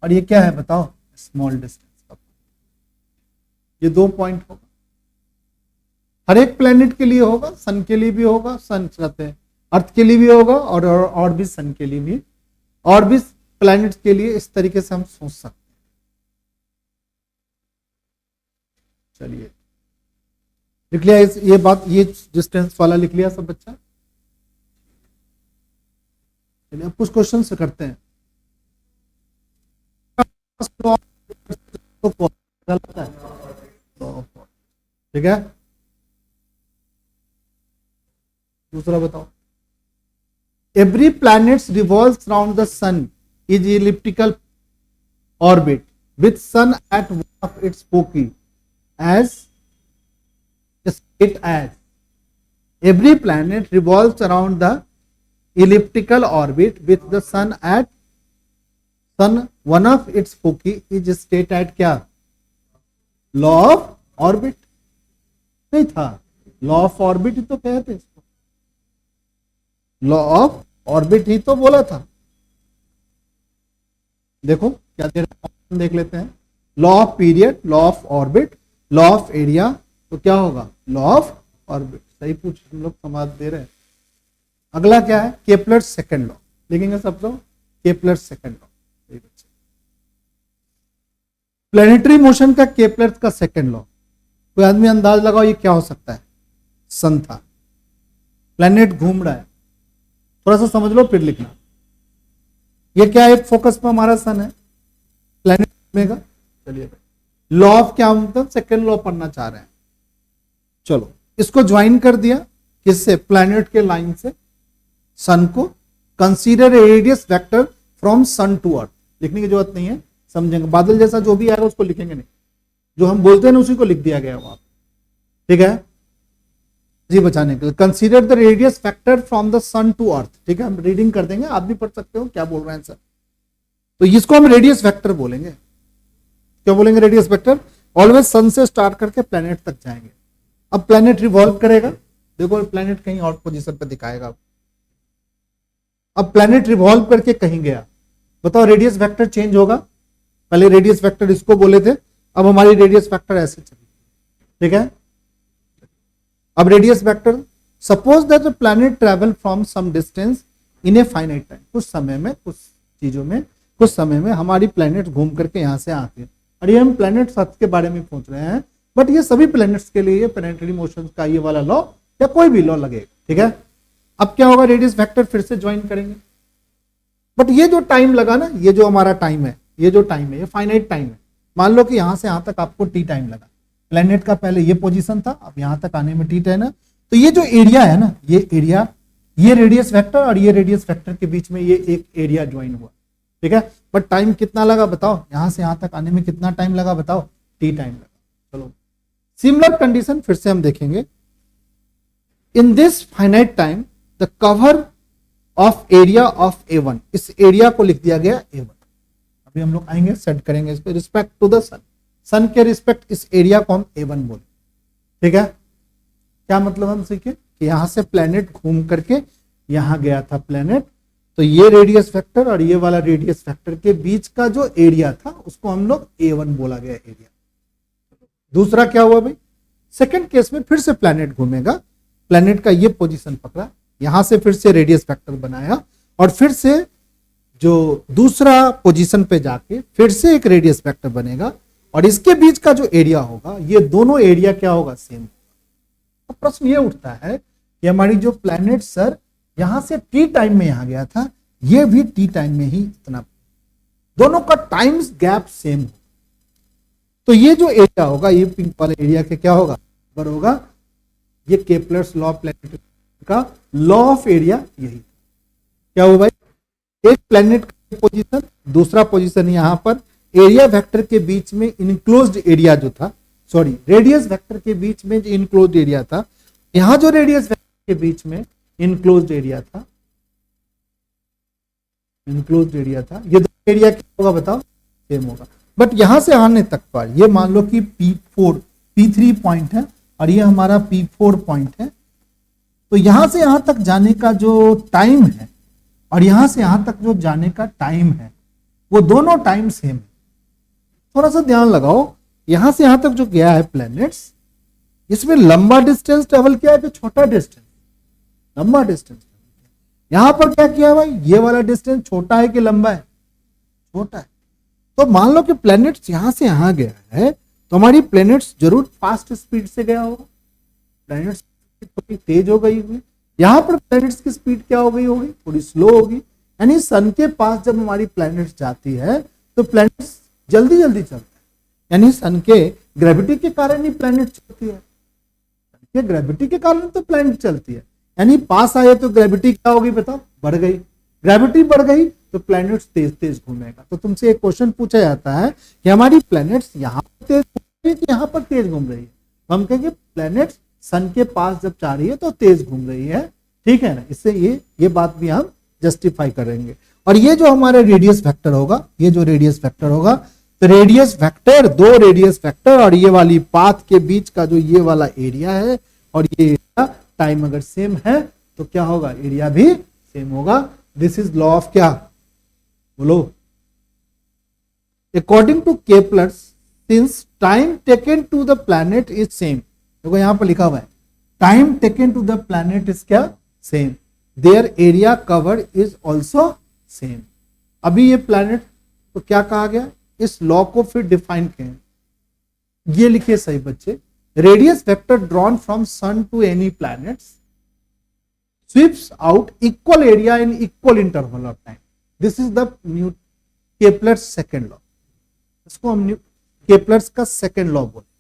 और ये क्या है बताओ, स्मॉल डिस्टेंस का। ये दो पॉइंट होगा, हर एक प्लेनेट के लिए होगा, सन के लिए भी होगा, सन कहते हैं अर्थ के लिए भी होगा, और भी सन के लिए भी, और भी प्लेनेट के लिए। इस तरीके से हम सोच सकते हैं। चलिए लिख लिया ये बात, ये डिस्टेंस वाला लिख लिया सब बच्चा। चलिए अब कुछ क्वेश्चन से करते हैं। ठीक है, दूसरा बताओ, every planets revolves around the sun is elliptical orbit with sun at one of its foci as straight as, every planet revolves around the elliptical orbit with the sun at sun one of its foci is state at क्या, लॉ ऑफ ऑर्बिट नहीं था, लॉ ऑफ ऑर्बिट ही तो कहते इसको, लॉ ऑफ ऑर्बिट ही तो बोला था। देखो क्या दे रहा है, देख लेते हैं। Law of period, law of orbit, law of area, तो क्या होगा, लॉ ऑफ ऑर्बिट। सही पूछ हम लोग समाज दे रहे हैं। अगला क्या है, केपलर्स सेकंड लॉ, लिखेंगे सब लोग Kepler's second law. Planetary motion का केपलर्स का सेकंड लॉ, कोई आदमी अंदाज लगाओ ये क्या हो सकता है, सन था, प्लेनेट घूम रहा है, थोड़ा सा समझ लो फिर लिखना। ये क्या है, एक फोकस पे हमारा सन है, प्लेनेट घूमेगा। चलिए भाई लॉ ऑफ क्या मतलब सेकंड लॉ पढ़ना चाह रहे हैं, चलो इसको ज्वाइन कर दिया किससे, प्लेनेट के लाइन से सन को। Consider a radius vector from sun to earth, लिखने की जरूरत नहीं है, समझेंगे। बादल जैसा जो भी आएगा उसको लिखेंगे नहीं, जो हम बोलते हैं ना उसी को लिख दिया गया वहां, ठीक है जी, बचाने के लिए। Consider the radius factor from the sun to earth, ठीक है, हम रीडिंग कर देंगे, आप भी पढ़ सकते हो क्या बोल रहे हैं सर। तो इसको हम रेडियस वेक्टर बोलेंगे, क्या बोलेंगे, रेडियस वेक्टर। ऑलवेज सन से स्टार्ट करके प्लेनेट तक जाएंगे। अब प्लेनेट रिवॉल्व करेगा, देखो प्लेनेट कहीं और पोजीशन पे दिखाएगा। अब प्लेनेट रिवॉल्व करके कहीं गया, बताओ रेडियस वेक्टर चेंज होगा। पहले रेडियस वेक्टर इसको बोले थे, अब हमारी रेडियस वेक्टर ऐसे चली, ठीक है। अब radius vector, suppose that the planet travel from some distance in a finite time, कुछ समय में, कुछ चीजों में, कुछ समय में हमारी प्लैनेट घूम करके यहां से आती है। और ये हम प्लैनेट अर्थ के बारे में पूछ रहे हैं, बट ये सभी प्लैनेट्स के लिए प्लैनेटरी मोशन का ये वाला लॉ या कोई भी लॉ लगेगा, ठीक है। अब क्या होगा, रेडियस वेक्टर फिर से ज्वाइन करेंगे, बट ये जो टाइम लगा ना, ये जो हमारा टाइम है, ये जो टाइम है ये फाइनाइट टाइम है। मान लो कि यहां से यहां तक आपको टी टाइम लगा, प्लेनेट का पहले ये पोजीशन था, अब यहां तक आने में टी टाइम है। तो ये जो एरिया है ना, ये एरिया, ये रेडियस वेक्टर और ये रेडियस वेक्टर के बीच में ये एक एरिया ज्वाइन हुआ, ठीक है। बट टाइम कितना लगा बताओ, यहां से यहां तक आने में कितना टाइम लगा बताओ, टी टाइम लगा। चलो सिमिलर कंडीशन फिर से हम देखेंगे। In this finite time the cover of area of A1, इस एरिया को लिख दिया गया A1। अभी हम लोग आएंगे, सेट करेंगे इस पे रिस्पेक्ट टू द सन, सन के रिस्पेक्ट इस एरिया को हम A1 बोले, ठीक है। क्या मतलब हम सीखे कि यहां से प्लेनेट घूम करके यहां गया था प्लेनेट, तो ये रेडियस वेक्टर और ये वाला रेडियस वेक्टर के बीच का जो एरिया था उसको हम लोग A1 बोला गया एरिया। दूसरा क्या हुआ भाई, सेकंड केस में फिर से प्लेनेट घूमेगा, प्लेनेट का ये पोजीशन पकड़ा, यहां से फिर से रेडियस वेक्टर बनाया और फिर से जो दूसरा पोजीशन पे जाके फिर से एक रेडियस वेक्टर बनेगा और इसके बीच का जो एरिया होगा, ये दोनों एरिया क्या होगा, सेम। अब प्रश्न ये उठता है कि हमारी जो प्लैनेट सर यहां से टी टाइम में यहां गया था, ये भी टी टाइम में ही इतना, दोनों का टाइम्स गैप सेम हो, तो ये जो एरिया होगा, ये पिंक वाले एरिया के क्या होगा, बराबर होगा ये केपलर्स लॉ प्लैनेट का लॉ ऑफ एरिया। यही क्या हुआ भाई, एक प्लैनेट का पोजीशन, दूसरा पोजीशन यहां पर, एरिया वेक्टर के बीच में इनक्लोज्ड एरिया जो था, सॉरी रेडियस वेक्टर के बीच में जो इनक्लोज्ड एरिया था, यहां जो रेडियस वेक्टर के बीच में इनक्लोज्ड एरिया था, इनक्लोज्ड एरिया था, ये दो एरिया क्या होगा बताओ, सेम होगा। बट यहां से आने तक पर ये मान लो कि P4 P3 पॉइंट है और ये हमारा P4 पॉइंट है, तो यहां से यहां तक जाने का जो टाइम है और यहां से यहां तक जो जाने का टाइम है, वो दोनों टाइम सेम है। थोड़ा सा ध्यान लगाओ, यहां से यहां तक जो गया है प्लैनेट्स, इसमें लंबा डिस्टेंस ट्रेवल किया है कि छोटा डिस्टेंस, लंबा डिस्टेंस। यहां पर क्या किया है भाई, ये वाला डिस्टेंस छोटा है कि लंबा है, छोटा है। तो मान लो कि प्लैनेट्स यहां से यहां गया है, तो हमारी प्लैनेट्स जरूर फास्ट स्पीड से गया होगा, प्लैनेट्स थोड़ी तेज हो गई होगी, यहां पर प्लैनेट्स की स्पीड क्या हो गई होगी, थोड़ी स्लो होगी। यानी सन के पास जब हमारी प्लैनेट्स जाती है तो प्लैनेट्स जल्दी जल्दी चलता है, यानी सन के ग्रेविटी के कारण ही प्लैनेट चलती है, सन के ग्रेविटी के कारण तो प्लैनेट चलती है। यानी पास आए तो ग्रेविटी क्या होगी बताओ, बढ़ गई, ग्रेविटी बढ़ गई तो प्लैनेट्स तेज तेज घूमेगा। तो तुमसे एक क्वेश्चन पूछा जाता है कि हमारी प्लैनेट्स यहाँ पर तेज घूम रही है कि यहाँ पर तेज घूम रही है, हम कहेंगे प्लैनेट्स सन के पास जब जा रही है तो तेज घूम रही है, ठीक है ना। इससे ये बात भी हम जस्टिफाई करेंगे। और ये जो हमारे रेडियस वेक्टर होगा, ये जो रेडियस वेक्टर होगा, तो रेडियस वेक्टर, दो रेडियस वेक्टर और ये वाली पाथ के बीच का जो ये वाला एरिया है और ये एरिया, टाइम अगर सेम है तो क्या होगा, एरिया भी सेम होगा। दिस इज लॉ ऑफ क्या, बोलो, according to Kepler's since time taken to the planet is same. देखो यहां पर लिखा हुआ है time taken to the planet is क्या, same, there area covered is also same. अभी ये प्लैनेट तो क्या कहा गया, इस लॉ को फिर डिफाइन करें, ये लिखिए सही बच्चे, radius vector drawn from sun to any planets sweeps out equal area in equal interval of time. This is the Kepler's second law, इसको हम केपलर्स का सेकेंड लॉ बोलते।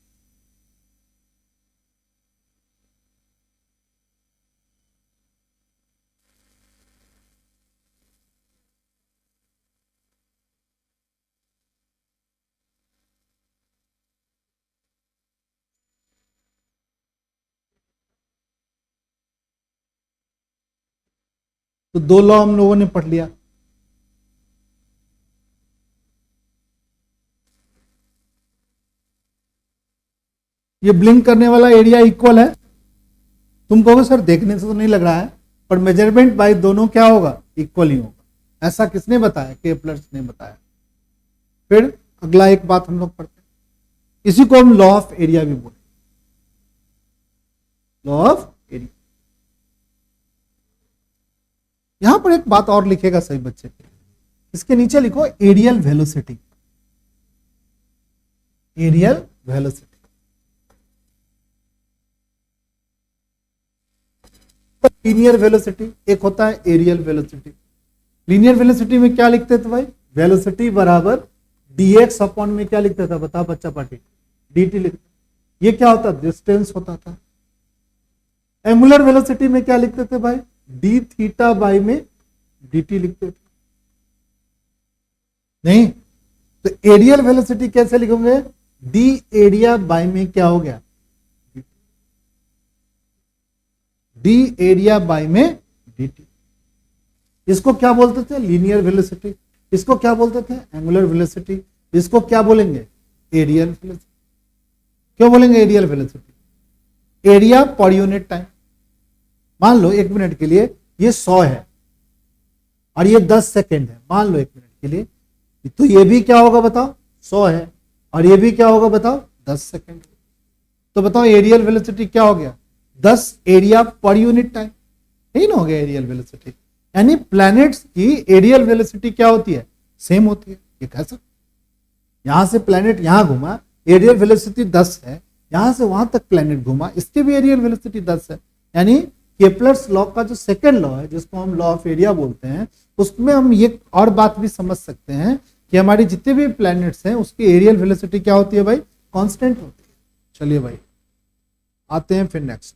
तो दो लॉ हम लोगों ने पढ़ लिया। ये ब्लिंक करने वाला एरिया इक्वल है, तुम कहोगे सर देखने से तो नहीं लग रहा है, पर मेजरमेंट बाय दोनों क्या होगा, इक्वल ही होगा। ऐसा किसने बताया, केपलर्स ने बताया। फिर अगला एक बात हम लोग पढ़ते हैं, इसी को हम लॉ ऑफ एरिया भी बोलते, लॉ ऑफ एरिया। यहां पर एक बात और लिखेगा सही बच्चे, इसके नीचे लिखो areal velocity, areal velocity. Linear velocity एक होता है एरियल वेलोसिटी। लीनियर वेलोसिटी में क्या लिखते थे भाई, वेलोसिटी बराबर dx अपॉन में क्या लिखता था, बता बच्चा पार्टी, dt लिखते। ये क्या होता, डिस्टेंस होता था। एंगुलर वेलोसिटी में क्या लिखते थे भाई, d थीटा बाई में dt लिखते थे। नहीं तो एरियल वेलोसिटी कैसे लिखोगे, d एरिया बाई में क्या हो गया, डी एरिया बाय में dt। इसको क्या बोलते थे, लीनियर वेलोसिटी। इसको क्या बोलते थे, एंगुलर वेलोसिटी। इसको क्या बोलेंगे, एरियल वेलोसिटी। क्यों बोलेंगे aerial velocity, area per unit time. मान लो 1 मिनट के लिए ये 100 है और ये 10 सेकेंड है, मान लो 1 मिनट के लिए, तो ये भी क्या होगा बताओ, 100 है और ये भी क्या होगा बताओ, 10 सेकेंड। तो बताओ एरियल वेलोसिटी क्या हो गया, 10 एरिया पर यूनिट टाइम, यही ना हो गया एरियल वेलोसिटी। यानी प्लैनेट्स की एरियल वेलोसिटी क्या होती है, सेम होती है। ये कह सकते, यहां से प्लैनेट यहां घुमा, एरियल वेलोसिटी 10 है, यहां से वहां तक प्लैनेट घुमा, इसकी भी एरियल वेलोसिटी 10 है। यानी केपलर्स लॉ का जो सेकंड लॉ है, जिसको हम लॉ ऑफ एरिया बोलते हैं, उसमें हम ये और बात भी समझ सकते हैं कि हमारी जितने भी प्लैनेट्स हैं उसकी एरियल वेलोसिटी क्या होती है भाई, कांस्टेंट होती है। चलिए भाई आते हैं फिर नेक्स्ट,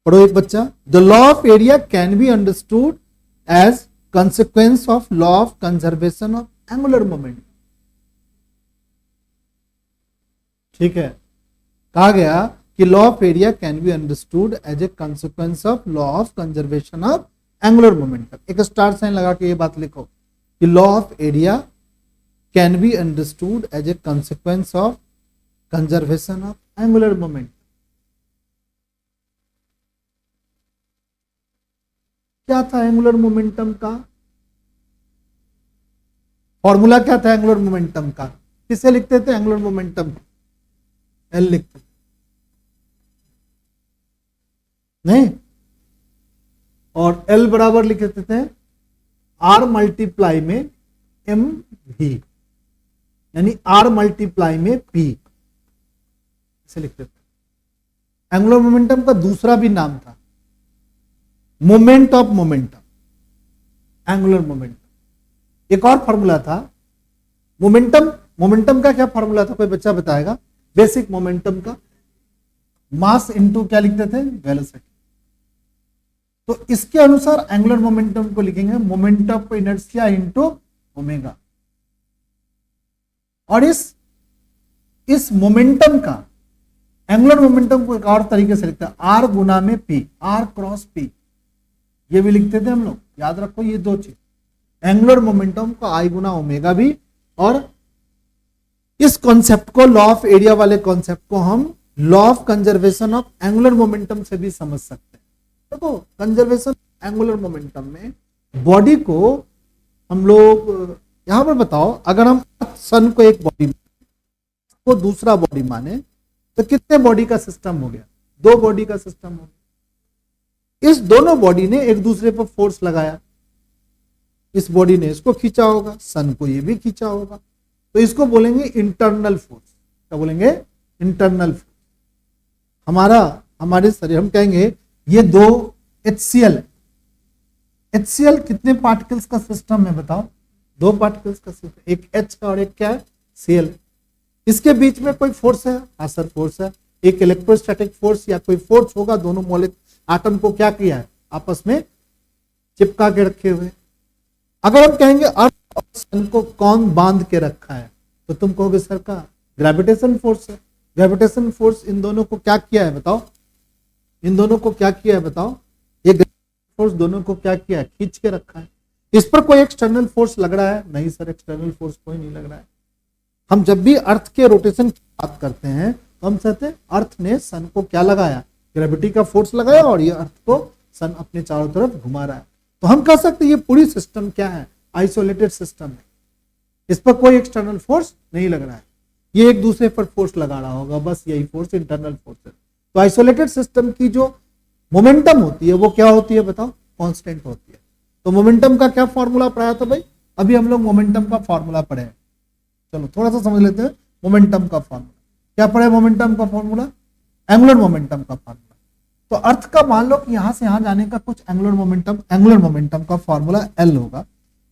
पढ़ो एक बच्चा। The law of area can be understood as consequence of law of conservation of angular moment. ठीक है, कहा गया कि law of area can be understood as a consequence of law of conservation of angular momentum. एक स्टार साइन लगा के ये बात लिखो कि law of area can be understood as a consequence of conservation of angular momentum. क्या था एंगुलर मोमेंटम का फॉर्मूला, क्या था एंगुलर मोमेंटम का, किसे लिखते थे एंगुलर मोमेंटम, एल लिखते नहीं, और एल बराबर लिखते थे आर मल्टीप्लाई में एम भी, यानी आर मल्टीप्लाई में पी, इसे लिखते थे। एंगुलर मोमेंटम का दूसरा भी नाम था moment of momentum, angular momentum. एक और फॉर्मूला था मोमेंटम, मोमेंटम का क्या फॉर्मूला था, कोई बच्चा बताएगा, बेसिक मोमेंटम का मास इनटू क्या लिखते थे, वेलोसिटी। तो इसके अनुसार एंगुलर मोमेंटम को लिखेंगे moment of inertia into omega. और इस इस मोमेंटम का, एंगुलर मोमेंटम को एक और तरीके से लिखते हैं, आर गुना में पी, आर क्रॉस पी, ये भी लिखते थे हम लोग, याद रखो ये दो चीज, एंगुलर मोमेंटम को आई गुना ओमेगा भी, और इस कॉन्सेप्ट को, लॉ ऑफ एरिया वाले कॉन्सेप्ट को हम law of conservation of angular momentum से भी समझ सकते हैं। देखो कंजर्वेशन एंगुलर मोमेंटम में बॉडी को हम लोग यहां पर बताओ, अगर हम सन को एक बॉडी को दूसरा बॉडी माने तो कितने बॉडी का सिस्टम हो गया? दो बॉडी का सिस्टम हो गया। इस दोनों बॉडी ने एक दूसरे पर फोर्स लगाया, इस बॉडी ने इसको खींचा होगा, सन को ये भी खींचा होगा, तो इसको बोलेंगे इंटरनल फोर्स। क्या बोलेंगे? Internal force. हमारे शरीर, हम कहेंगे ये दो HCl, HCl कितने पार्टिकल्स का सिस्टम है बताओ? दो पार्टिकल्स का सिस्टम, एक H है और एक क्या है? Cl। इसके बीच में कोई फोर्स है? हाँ सर फोर्स है, एक इलेक्ट्रोस्टैटिक फोर्स या कोई फोर्स होगा, दोनों मॉलिक्यूल आटम को क्या किया है? आपस में चिपका के रखे हुए। अगर हम कहेंगे अर्थ और सन को कौन बांध के रखा है, तो तुम कहोगे सर का ग्रेविटेशन फोर्स है। ग्रेविटेशन फोर्स इन दोनों को क्या किया है बताओ? इन दोनों को क्या किया है बताओ? ये फोर्स दोनों को क्या किया है? खींच के रखा है। इस पर कोई एक्सटर्नल फोर्स लग रहा है? नहीं सर, एक्सटर्नल फोर्स कोई नहीं लग रहा है। हम जब भी अर्थ के रोटेशन की बात करते हैं तो हम कहते हैं अर्थ ने सन को क्या लगाया? ग्रेविटी का फोर्स लगाया, और ये अर्थ को सन अपने चारों तरफ घुमा रहा है। तो हम कह सकते हैं ये पूरी सिस्टम क्या है? आइसोलेटेड सिस्टम है। इस पर कोई एक्सटर्नल फोर्स नहीं लग रहा है, ये एक दूसरे पर फोर्स लगा रहा होगा, बस यही फोर्स इंटरनल फोर्स है। तो आइसोलेटेड सिस्टम की जो मोमेंटम होती है वो क्या होती है बताओ? कांस्टेंट होती है। तो मोमेंटम का क्या फॉर्मूला पढ़ाया था भाई? अभी हम लोग मोमेंटम का फॉर्मूला पढ़े हैं। चलो थोड़ा सा समझ लेते हैं मोमेंटम का फॉर्मूला। क्या पढ़े मोमेंटम का फॉर्मूला? एंगुलर मोमेंटम का फॉर्मूला। तो अर्थ का मान लो कि यहां से यहां जाने का कुछ एंगुलर मोमेंटम का फॉर्मूला L होगा,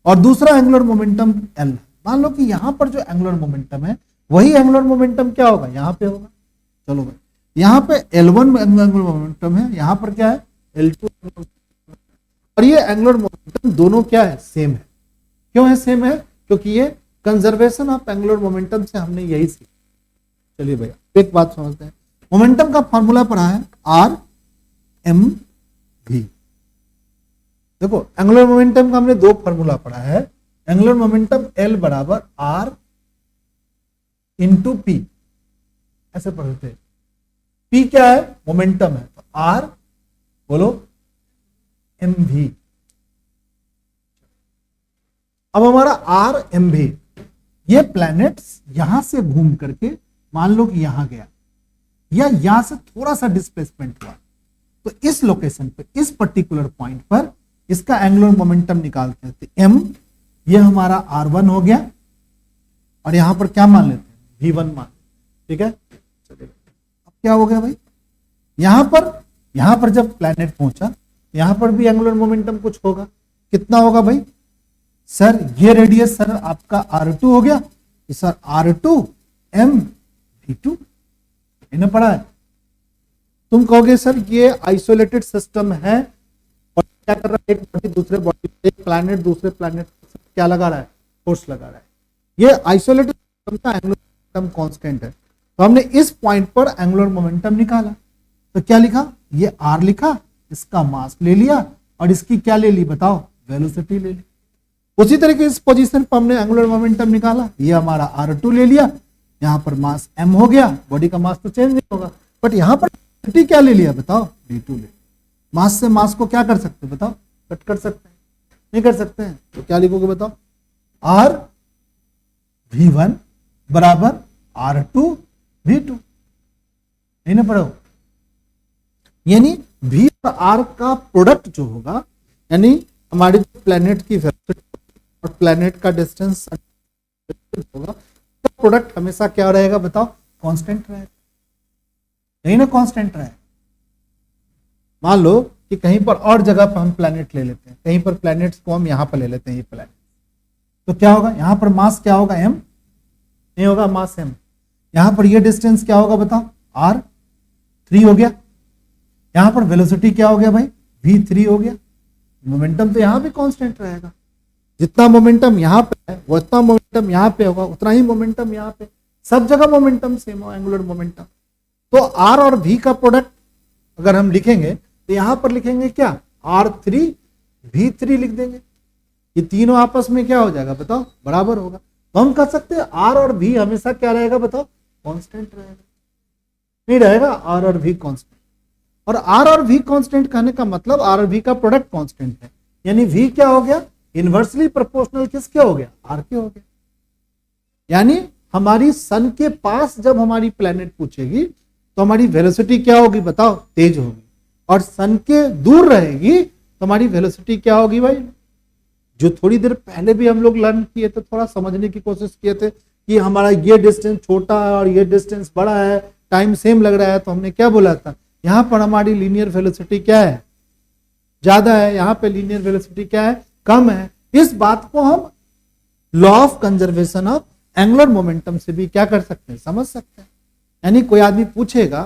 और दूसरा एंगुलर मोमेंटम L। मान लो कि यहां पर जो एंगुलर मोमेंटम है वही एंगुलर मोमेंटम क्या होगा? यहां पे होगा। चलो भाई, यहां पे L1 एंगुलर मोमेंटम है, यहां पर क्या है? L2, और ये एंगुलर मोमेंटम दोनों क्या है? सेम है। क्यों है सेम है? क्योंकि ये कंजर्वेशन ऑफ एंगुलर मोमेंटम से हमने यही सीखा। चलिए भैया एक बात समझते हैं, मोमेंटम का फॉर्मूला पढ़ा है RmV। देखो एंगुलर मोमेंटम का हमने दो फॉर्मूला पढ़ा है। एंगुलर मोमेंटम L बराबर R इंटू P, ऐसे पढ़ते हैं। P क्या है? मोमेंटम है, तो R बोलो mv। अब हमारा RmV, ये प्लैनेट्स यहां से घूम करके मान लो कि यहां गया, या यहां से थोड़ा सा डिस्प्लेसमेंट हुआ, तो इस लोकेशन पे, इस पर्टिकुलर पॉइंट पर इसका एंगुलर मोमेंटम निकालते हैं। तो m ये हमारा R1 हो गया, और यहां पर क्या मान लेते हैं? V1 मान। ठीक है, चलिए अब क्या हो गया भाई? यहां पर जब प्लैनेट पहुंचा, यहां पर भी एंगुलर मोमेंटम कुछ होगा। कितना होगा भाई? सर ये रेडियस सर आपका R2 हो गया, सर R2 mv2 इन्हें पढ़ा है। तुम कहोगे सर ये आइसोलेटेड सिस्टम है, और क्या कर रहा है? एक बॉडी दूसरे बॉडी, एक प्लैनेट दूसरे प्लैनेट क्या लगा रहा है? फोर्स लगा रहा है। ये आइसोलेटेड सिस्टम का एंगुलर मोमेंटम कांस्टेंट है। तो हमने इस पॉइंट पर एंगुलर मोमेंटम निकाला, तो क्या लिखा? ये R लिखा, इसका मास ले लिया, और इसकी क्या ले ली बताओ? वेलोसिटी ले ली। उसी तरीके इस पोजीशन पर हमने एंगुलर मोमेंटम निकाला, ये हमारा R2 ले लिया, यहां पर मास m हो गया, बॉडी का मास तो चेंज नहीं होगा, बट यहां पर वेलोसिटी क्या ले लिया बताओ? v2 ले। मास से मास को क्या कर सकते बताओ? कट कर सकते हैं? नहीं कर सकते हैं, तो क्या लिखोगे बताओ? R v1 बराबर R2 v2, नहीं ना पढ़ो? यानी v और r का प्रोडक्ट जो होगा, यानी हमारे प्लेनेट की वेलोसिटी और प्लेनेट का डिस्टेंस होगा, तो प्रोडक्ट हमेशा क्या रहेगा बताओ? कांस्टेंट रहेगा। नहीं ना कांस्टेंट रहेगा। मान लो कि कहीं पर और जगह पर हम प्लेनेट ले लेते हैं, कहीं पर प्लेनेट्स को हम यहां पर ले लेते हैं, ये प्लेनेट, तो क्या होगा? यहां पर मास क्या होगा? m नहीं होगा, मास m। यहां पर ये डिस्टेंस क्या होगा बताओ? R3 हो गया। यहां पर वेलोसिटी क्या हो गया भाई? v3 हो गया। मोमेंटम तो यहां भी कांस्टेंट रहेगा। जितना मोमेंटम यहां पे है, उतना मोमेंटम यहां पे होगा, उतना ही मोमेंटम यहां पे। सब जगह मोमेंटम सेम हो, एंगुलर मोमेंटम। तो आर और वी का प्रोडक्ट अगर हम लिखेंगे तो यहां पर लिखेंगे क्या, R3 V3 लिख देंगे। ये तीनों आपस में क्या हो जाएगा बताओ, बराबर होगा। तो हम कह सकते हैं आर और वी हमेशा क्या रहेगा बताओ, कांस्टेंट रहेगा, नहीं रहेगा आर और वी कांस्टेंट। और आर और वी कांस्टेंट कहने का मतलब आर और वी का प्रोडक्ट कांस्टेंट है, यानी वी क्या हो गया, इनवर्सली प्रोपोर्शनल किसके हो गया, आर के हो गया। यानी हमारी सन के पास जब हमारी प्लेनेट पूछेगी तो हमारी वेलोसिटी क्या होगी बताओ, तेज होगी। और सन के दूर रहेगी तो हमारी वेलोसिटी क्या होगी भाई, जो थोड़ी देर पहले भी हम लोग लर्न किए थे, थोड़ा समझने की कोशिश किए थे कि हमारा ये डिस्टेंस छोटा है और ये डिस्टेंस बड़ा है, टाइम सेम लग रहा है, तो हमने क्या बोला था, यहां पर हमारी लीनियर वेलोसिटी क्या है, ज्यादा है, यहां पे लीनियर वेलोसिटी क्या है, कम है। इस बात को हम law of conservation of angular momentum से भी क्या कर सकते हैं, समझ सकते हैं। यानी कोई आदमी पूछेगा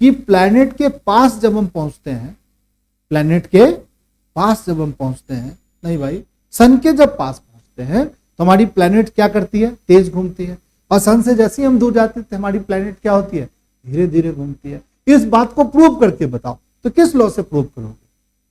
कि प्लैनेट के पास जब हम पहुंचते हैं, प्लैनेट के पास जब हम पहुंचते हैं, नहीं भाई सन के जब पास पहुंचते हैं तो हमारी प्लैनेट क्या करती है, तेज घूमती है। और सन से जैसे ही हम दूर जाते हैं हमारी प्लैनेट क्या होती है, धीरे धीरे घूमती है। इस बात को प्रूव करके बताओ, तो किस लॉ से प्रूव करोगे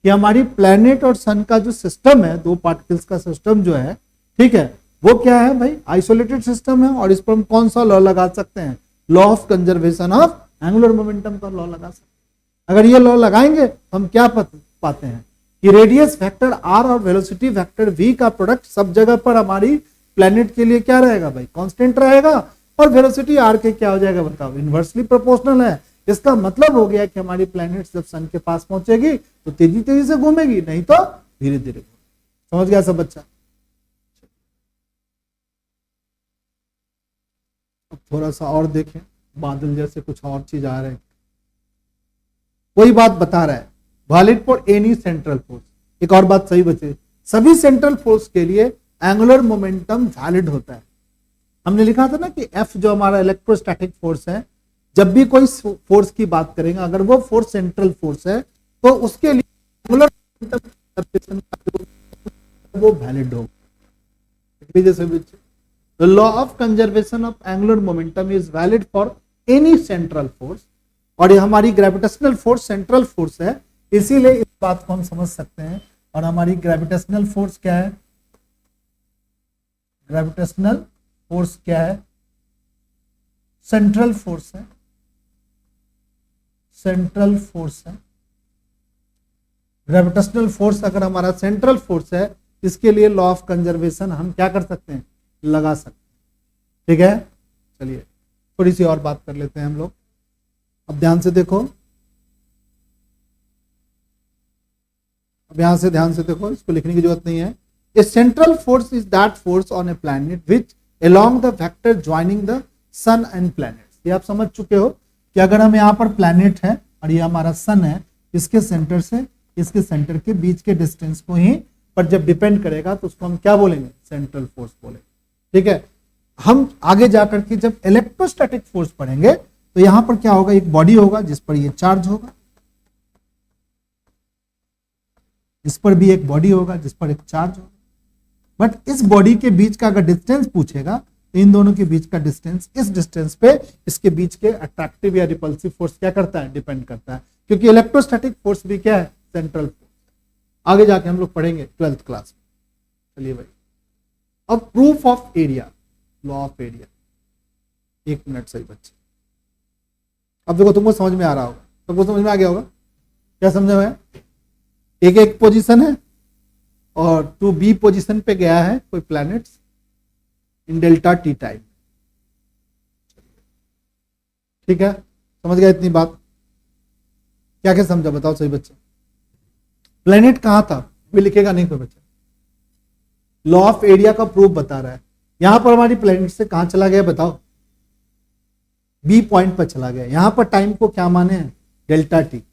कि हमारी प्लैनेट और सन का जो सिस्टम है, दो पार्टिकल्स का सिस्टम जो है, ठीक है, वो क्या है भाई, आइसोलेटेड सिस्टम है। और इस पर हम कौन सा लॉ लगा सकते हैं, law of conservation of angular momentum का लॉ लगा सकते हैं। अगर ये लॉ लगाएंगे तो हम क्या पाते हैं कि रेडियस वेक्टर आर और वेलोसिटी वेक्टर वी का प्रोडक्ट सब जगह पर हमारी प्लेनेट के लिए क्या रहेगा भाई, कांस्टेंट रहेगा। और वेलोसिटी आर के क्या हो जाएगा बताओ, इनवर्सली प्रोपोर्शनल है। इसका मतलब हो गया कि हमारी प्लेनेट जब सन के पास पहुंचेगी तो तेजी तेजी से घूमेगी, नहीं तो धीरे धीरे घूमेगी। समझ गया सब बच्चा। अब थोड़ा सा और देखें, बादल जैसे कुछ और चीज आ रहे हैं, कोई बात बता रहा है, valid for any central force. एक और बात सही बचे, सभी सेंट्रल फोर्स के लिए एंगुलर मोमेंटम वैलिड होता है। हमने लिखा था ना कि एफ जो हमारा इलेक्ट्रोस्टैटिक फोर्स है, जब भी कोई फोर्स की बात करेंगे, अगर वो फोर्स सेंट्रल फोर्स है तो उसके लिए एंगुलर मोमेंटम वो वैलिड होगा। जैसे the law of conservation of angular momentum is valid for any central force। और ये हमारी ग्रेविटेशनल फोर्स सेंट्रल फोर्स है, इसीलिए इस बात को हम समझ सकते हैं। और हमारी ग्रेविटेशनल फोर्स क्या है, ग्रेविटेशनल फोर्स क्या है, सेंट्रल फोर्स है, सेंट्रल फोर्स है। ग्रेविटेशनल फोर्स अगर हमारा सेंट्रल फोर्स है, इसके लिए लॉ ऑफ कंजर्वेशन हम क्या कर सकते हैं, लगा सकते हैं। ठीक है, चलिए थोड़ी सी और बात कर लेते हैं हम लोग। अब ध्यान से देखो, अब यहां से ध्यान से देखो, इसको लिखने की जरूरत नहीं है। A central force is that force on a planet which along the vector joining the sun and planets. ये आप समझ चुके हो कि अगर हम यहाँ पर प्लैनेट है और ये हमारा सन है, इसके सेंटर से इसके सेंटर के बीच के डिस्टेंस को ही पर जब डिपेंड करेगा तो उसको हम क्या बोलेंगे, सेंट्रल फोर्स बोलेंगे। ठीक है, हम आगे जाकर के जब इलेक्ट्रोस्टैटिक फोर्स पढ़ेंगे तो यहां पर क्या होगा, एक बॉडी होगा जिस पर ये चार्ज होगा, इस पर भी एक बॉडी होगा जिस पर एक चार्ज होगा। बट इस बॉडी के बीच का अगर डिस्टेंस पूछेगा तो इन दोनों के बीच का डिस्टेंस, इस डिस्टेंस पे इसके बीच के अट्रैक्टिव या रिपल्सिव फोर्स क्या करता है, डिपेंड करता है। क्योंकि इलेक्ट्रोस्टैटिक फोर्स भी क्या है, सेंट्रल फोर्स। आगे जाके हम लोग पढ़ेंगे 12th क्लास में। चलिए भाई, अब proof of area, law of area. एक मिनट सही बच्चे, अब देखो तुमको समझ में आ रहा होगा, सबको समझ में आ गया होगा। क्या समझा मैं, एक पोजीशन है और टू बी पोजीशन पे गया है कोई प्लैनेट्स इन डेल्टा टी टाइम। ठीक है, समझ गया इतनी बात, क्या क्या समझा बताओ सही बच्चे। प्लैनेट कहां था, भी लिखेगा नहीं कोई बच्चा। लॉ ऑफ एरिया का प्रूफ बता रहा है। यहां पर हमारी प्लैनेट से कहां चला गया बताओ, बी पॉइंट पर चला गया। यहां पर टाइम को क्या माने हैं, delta T.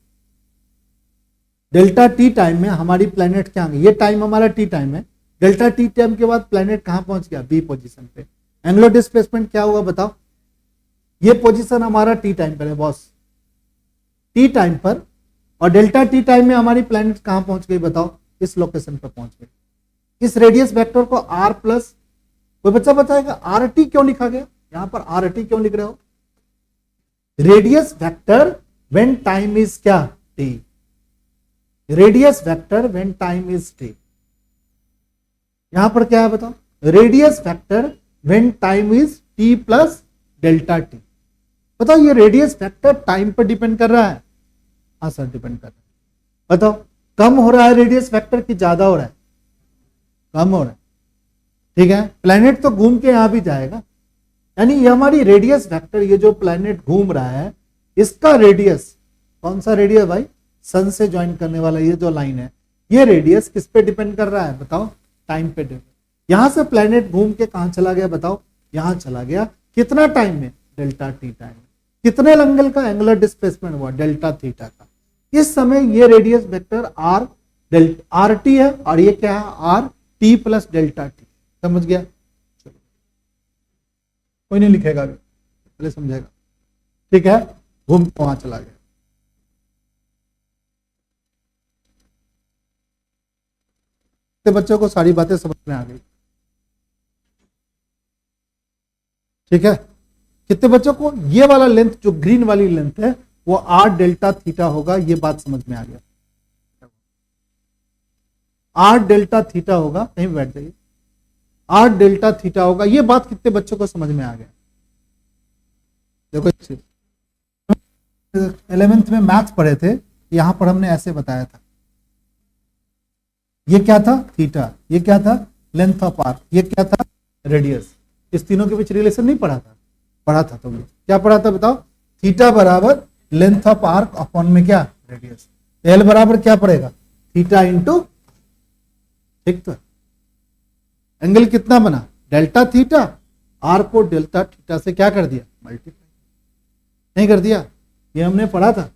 Delta T time में हमारी प्लैनेट क्या है, ये टाइम हमारा टी टाइम है। डेल्टा टी टाइम के बाद प्लैनेट कहां पहुंच गया, बी पोजीशन पे। एंगुलर डिस्प्लेसमेंट क्या हुआ बताओ, ये पोजीशन हमारा टी टाइम पर है बॉस, टी टाइम पर। और डेल्टा टी टाइम में हमारी प्लैनेट कहां पहुंच गई बताओ, इस लोकेशन पर पहुंच गई। इस रेडियस वेक्टर को आर प्लस, कोई बच्चा बताएगा आर टी क्यों लिखा गया, यहां पर आर टी क्यों लिख रहे हो? Radius vector when time is क्या? T. Radius vector when time is T. यहां पर क्या है बताओ? Radius vector when time is T plus delta T. बताओ ये रेडियस वेक्टर टाइम पर डिपेंड कर रहा है? हाँ सर डिपेंड कर रहा है। बताओ कम हो रहा है रेडियस वेक्टर कि ज्यादा हो रहा है? कम हो रहा है। ठीक है, प्लेनेट तो घूम के यहां भी जाएगा, यानी ये हमारी रेडियस वेक्टर, ये जो प्लेनेट घूम रहा है इसका रेडियस, कौन सा रेडियस भाई? सन से ज्वाइन करने वाला ये जो लाइन है, ये रेडियस किस पे डिपेंड कर रहा है बताओ? टाइम पे डिपेंड। यहां से प्लेनेट घूम के कहां चला गया बताओ? यहां चला गया। कितना टाइम में? Delta T time. कितने एंगल का एंगुलर डिस्प्लेसमेंट हुआ? डेल्टा थीटा का। इस समय ये रेडियस वेक्टर आर टी है और ये क्या है? R T plus delta T. समझ गया? चलो कोई नहीं लिखेगा अभी, पहले समझेगा। ठीक है, घूम वहां चला गया। तो बच्चों को सारी बातें समझ में आ गई। ठीक है, कितने बच्चों को ये वाला लेंथ जो ग्रीन वाली लेंथ है वो आर डेल्टा थीटा होगा? ये बात समझ में आ गया। आर डेल्टा थीटा होगा, कहीं बैठ जाइए। आर डेल्टा थीटा होगा, ये बात कितने बच्चों को समझ में आ गया? देखो 11th में मैथ्स पढ़े थे, यहां पर हमने ऐसे बताया था। ये क्या था? थीटा। ये क्या था? Length of arc. ये क्या था? रेडियस। इस तीनों के बीच रिलेशन नहीं पढ़ा था? पढ़ा था। तुमने क्या पढ़ा था बताओ? थीटा बराबर लेंथ ऑफ आर्क अपॉन में क्या? रेडियस। एल बराबर क्या पड़ेगा? थीटा इंटू, ठीक तो एंगल कितना बना? Delta theta. आर को डेल्टा थीटा से क्या कर दिया? मल्टीप्लाई। नहीं कर दिया? ये हमने पढ़ा था।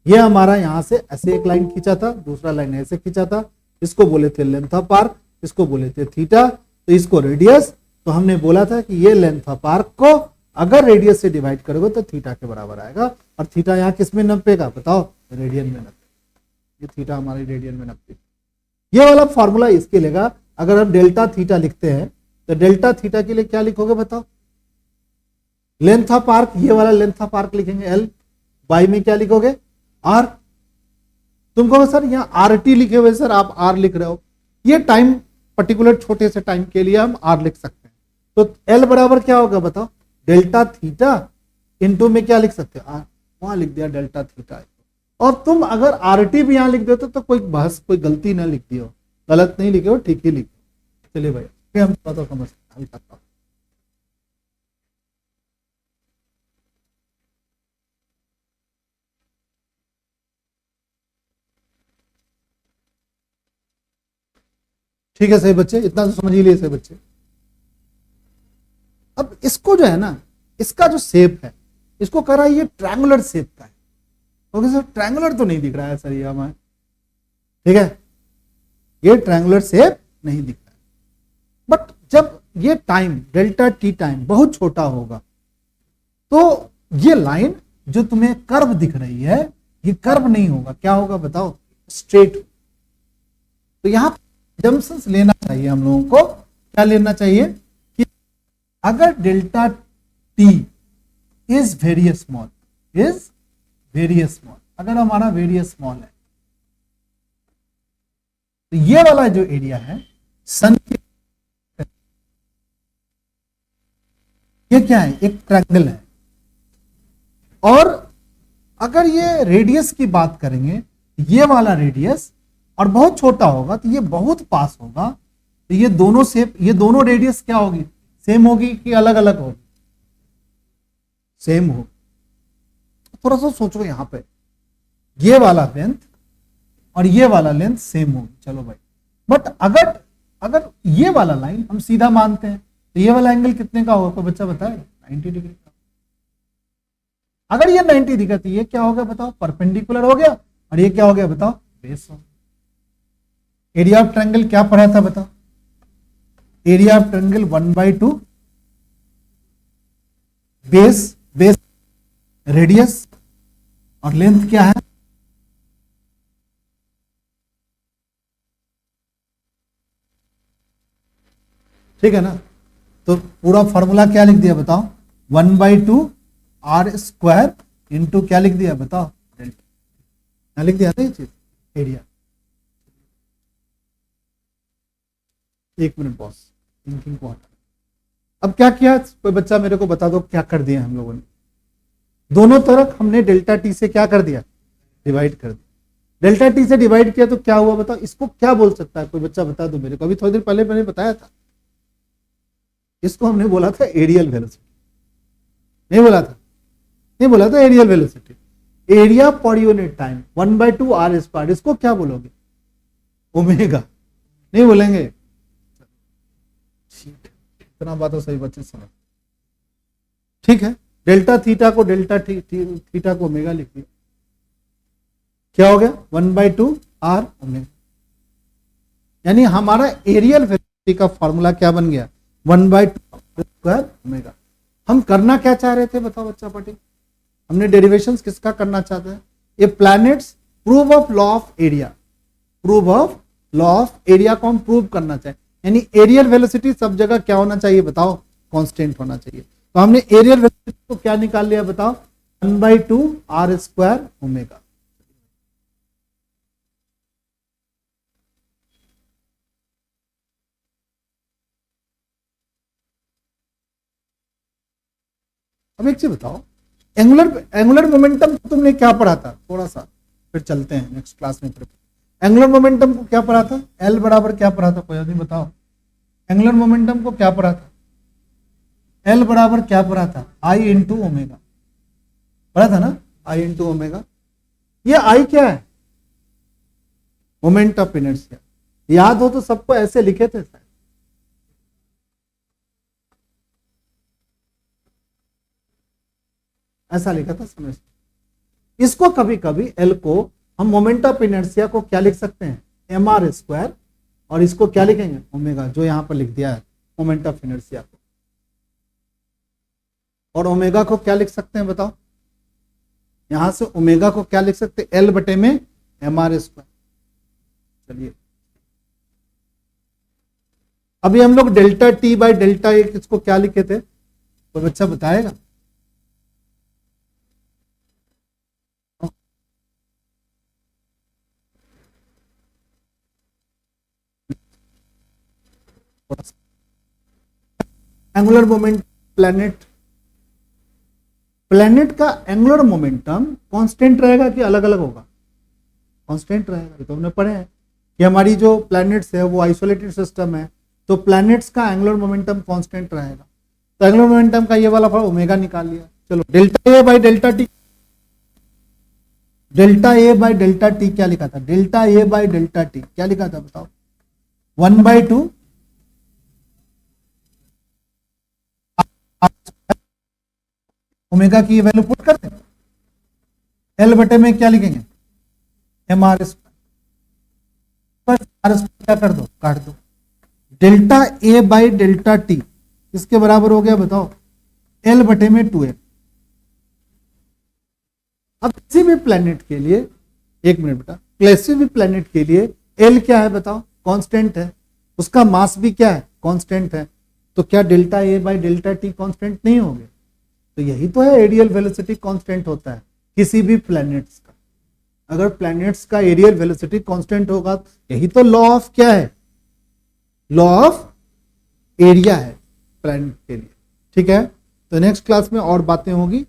ये हमारा यहां से ऐसे एक लाइन खींचा था, दूसरा लाइन ऐसे खींचा था, इसको बोले थे लेंथ ऑफ आर्क, इसको बोले थे थीटा, तो इसको रेडियस। तो हमने बोला था कि ये लेंथ ऑफ आर्क को अगर रेडियस से डिवाइड करोगे तो थीटा के बराबर आएगा। और थीटा यहाँ किस में नपेगा बताओ? रेडियन में नपेगा। ये थीटा हमारी रेडियन में नपेगा। ये वाला फॉर्मूला इसके लेगा। अगर हम डेल्टा थीटा लिखते हैं तो डेल्टा थीटा के लिए क्या लिखोगे बताओ? लेंथ ऑफ आर्क, ये वाला लेंथ ऑफ आर्क लिखेंगे एल, वाई में क्या लिखोगे? आर। तुम कहोगे सर यहाँ आर टी लिखे हुए, सर आप आर लिख रहे हो। ये टाइम पर्टिकुलर छोटे से टाइम के लिए हम आर लिख सकते हैं। तो एल बराबर क्या होगा बताओ? डेल्टा थीटा इंटू में क्या लिख सकते हो? आर। वहां लिख दिया डेल्टा थीटा। और तुम अगर आर टी भी यहां लिख देते तो कोई बहस, कोई गलती ना लिख दियो, गलत नहीं लिखे हो, ठीक ही लिखे। चलिए भाई फिर हम थोड़ा समझ हल करता हूं। ठीक है सही बच्चे, इतना तो समझ ही लिए सही बच्चे। अब इसको जो है ना, इसका जो शेप है, इसको कह रहा है ये ट्रायंगुलर शेप का है। ओके सर, ट्रायंगुलर तो नहीं दिख रहा है सर ये हमें। ठीक है, ये ट्रायंगुलर शेप नहीं दिख रहा है। बट जब ये टाइम डेल्टा टी टाइम बहुत छोटा होगा तो ये लाइन जो तुम्हें कर्व दिख रही है ये कर्व नहीं होगा, क्या होगा बताओ? स्ट्रेट। तो यहां जम्पशंस लेना चाहिए हम लोगों को। क्या लेना चाहिए? कि अगर delta T is very small, अगर हमारा वेरी स्मॉल है तो ये वाला जो एरिया है सन के, ये क्या है? एक ट्रायंगल है। और अगर ये रेडियस की बात करेंगे, ये वाला रेडियस और बहुत छोटा होगा तो ये बहुत पास होगा, तो ये दोनों शेप, ये दोनों रेडियस क्या होगी? सेम होगी कि अलग अलग होगी? सेम हो। थोड़ा सा सोचो यहां पे, ये वाला लेंथ और ये वाला लेंथ सेम होगी, चलो भाई। बट अगर ये वाला लाइन हम सीधा मानते हैं तो ये वाला एंगल कितने का होगा? कोई बच्चा बताए? 90 डिग्री का। अगर ये 90 डिग्री तो ये क्या हो गया बताओ? परपेंडिकुलर हो गया। और ये क्या हो गया बताओ? बेस हो गया। एरिया ऑफ ट्रायंगल क्या पढ़ा था बताओ? Area of triangle 1/2 base radius और लेंथ क्या है? ठीक है ना? तो पूरा फॉर्मूला क्या लिख दिया बताओ? 1/2 आर स्क्वायर इंटू क्या लिख दिया बताओ, डेल्टा। क्या लिख दिया था ये चीज, एरिया। एक मिनट बॉस, थिंकिंग को हटा। अब क्या किया, कोई बच्चा मेरे को बता दो क्या कर दिया हम लोगों ने। दोनों तरफ हमने डेल्टा टी से क्या कर दिया, डिवाइड कर दिया। डेल्टा टी से डिवाइड किया तो क्या हुआ बताओ, इसको क्या बोल सकता है, कोई बच्चा बता दो मेरे को। अभी थोड़ी देर पहले मैंने बताया था, इसको हमने बोला था एरियल वेलोसिटी। नहीं बोला था, नहीं बोला था areal velocity. Area per unit time 1/2 r square, इसको क्या बोलोगे, ओमेगा। नहीं बोलेंगे, इतना बात तो सही बच्चे समझ। ठीक है, डेल्टा थीटा को डेल्टा थीटा को ओमेगा लिख दिया, क्या हो गया 1/2 आर ओमेगा। यानी हमारा एरियल वेलोसिटी का फॉर्मूला क्या बन गया, 1/2 स्क्वायर ओमेगा। हम करना क्या चाह रहे थे बताओ बच्चा पाटिल, हमने डेरिवेशंस किसका करना चाहते हैं, ये planets prove of law of area, prove of law of area को हम प्रूव करना चाहिए। यानी एरियल वेलोसिटी सब जगह क्या होना चाहिए बताओ, कांस्टेंट होना चाहिए। तो हमने एरियल वेलोसिटी को क्या निकाल लिया बताओ, 1/2 आर स्क्वायर ओमेगा। अब एक चीज बताओ, एंगुलर मोमेंटम तुमने क्या पढ़ा था, थोड़ा सा फिर चलते हैं नेक्स्ट क्लास में। एंगुलर मोमेंटम को क्या पढ़ा था, एल बराबर क्या पढ़ा था, कोई आदमी बताओ। एंगुलर मोमेंटम को क्या पढ़ा था, एल बराबर क्या पढ़ा था, आई इंटू ओमेगा पढ़ा था ना, आई इंटू ओमेगा। ये आई क्या है, मोमेंट ऑफ इनर्शिया। याद हो तो सबको ऐसे लिखे थे शायद, ऐसा लिखा था समझ। इसको कभी कभी एल को हम मोमेंट ऑफ इनर्शिया को क्या लिख सकते हैं, एम आर स्क्वायर, और इसको क्या लिखेंगे ओमेगा, जो यहां पर लिख दिया है मोमेंट ऑफ इनर्शिया को। और ओमेगा को क्या लिख सकते हैं बताओ, यहां से ओमेगा को क्या लिख सकते हैं, एल बटे में एम आर स्क्वायर। चलिए अभी हम लोग delta T by delta A इसको क्या लिखे थे, कोई बच्चा बताएगा। एंगुलर मोमेंट प्लैनेट, प्लैनेट का एंगुलर मोमेंटम कांस्टेंट रहेगा कि अलग अलग होगा, कांस्टेंट रहेगा। तो हमने पढ़े हैं कि हमारी जो प्लैनेट्स है वो आइसोलेटेड सिस्टम है, तो प्लैनेट्स का एंगुलर मोमेंटम कांस्टेंट रहेगा। तो एंगुलर मोमेंटम का ये वाला ओमेगा निकाल लिया। चलो delta A by delta T, delta A by delta T क्या लिखा था, delta A by delta T क्या लिखा था बताओ, 1/2 ओमेगा की वैल्यू पुट करते हैं, एल बटे में क्या लिखेंगे एम आर स्क्वायर, क्या कर दो काट दो। Delta A by delta T इसके बराबर हो गया बताओ, एल बटे में 2m। अब किसी भी प्लेनेट के लिए, एक मिनट बेटा, किसी भी प्लेनेट के लिए एल क्या है बताओ, कांस्टेंट है, उसका मास भी क्या है कांस्टेंट है। तो क्या delta A by delta T constant नहीं होंगे, तो यही तो है एरियल वेलोसिटी कांस्टेंट होता है किसी भी प्लैनेट्स का। अगर प्लैनेट्स का एरियल वेलोसिटी कांस्टेंट होगा, यही तो लॉ ऑफ क्या है, लॉ ऑफ एरिया है प्लैनेट के लिए। ठीक है, तो नेक्स्ट क्लास में और बातें होगी।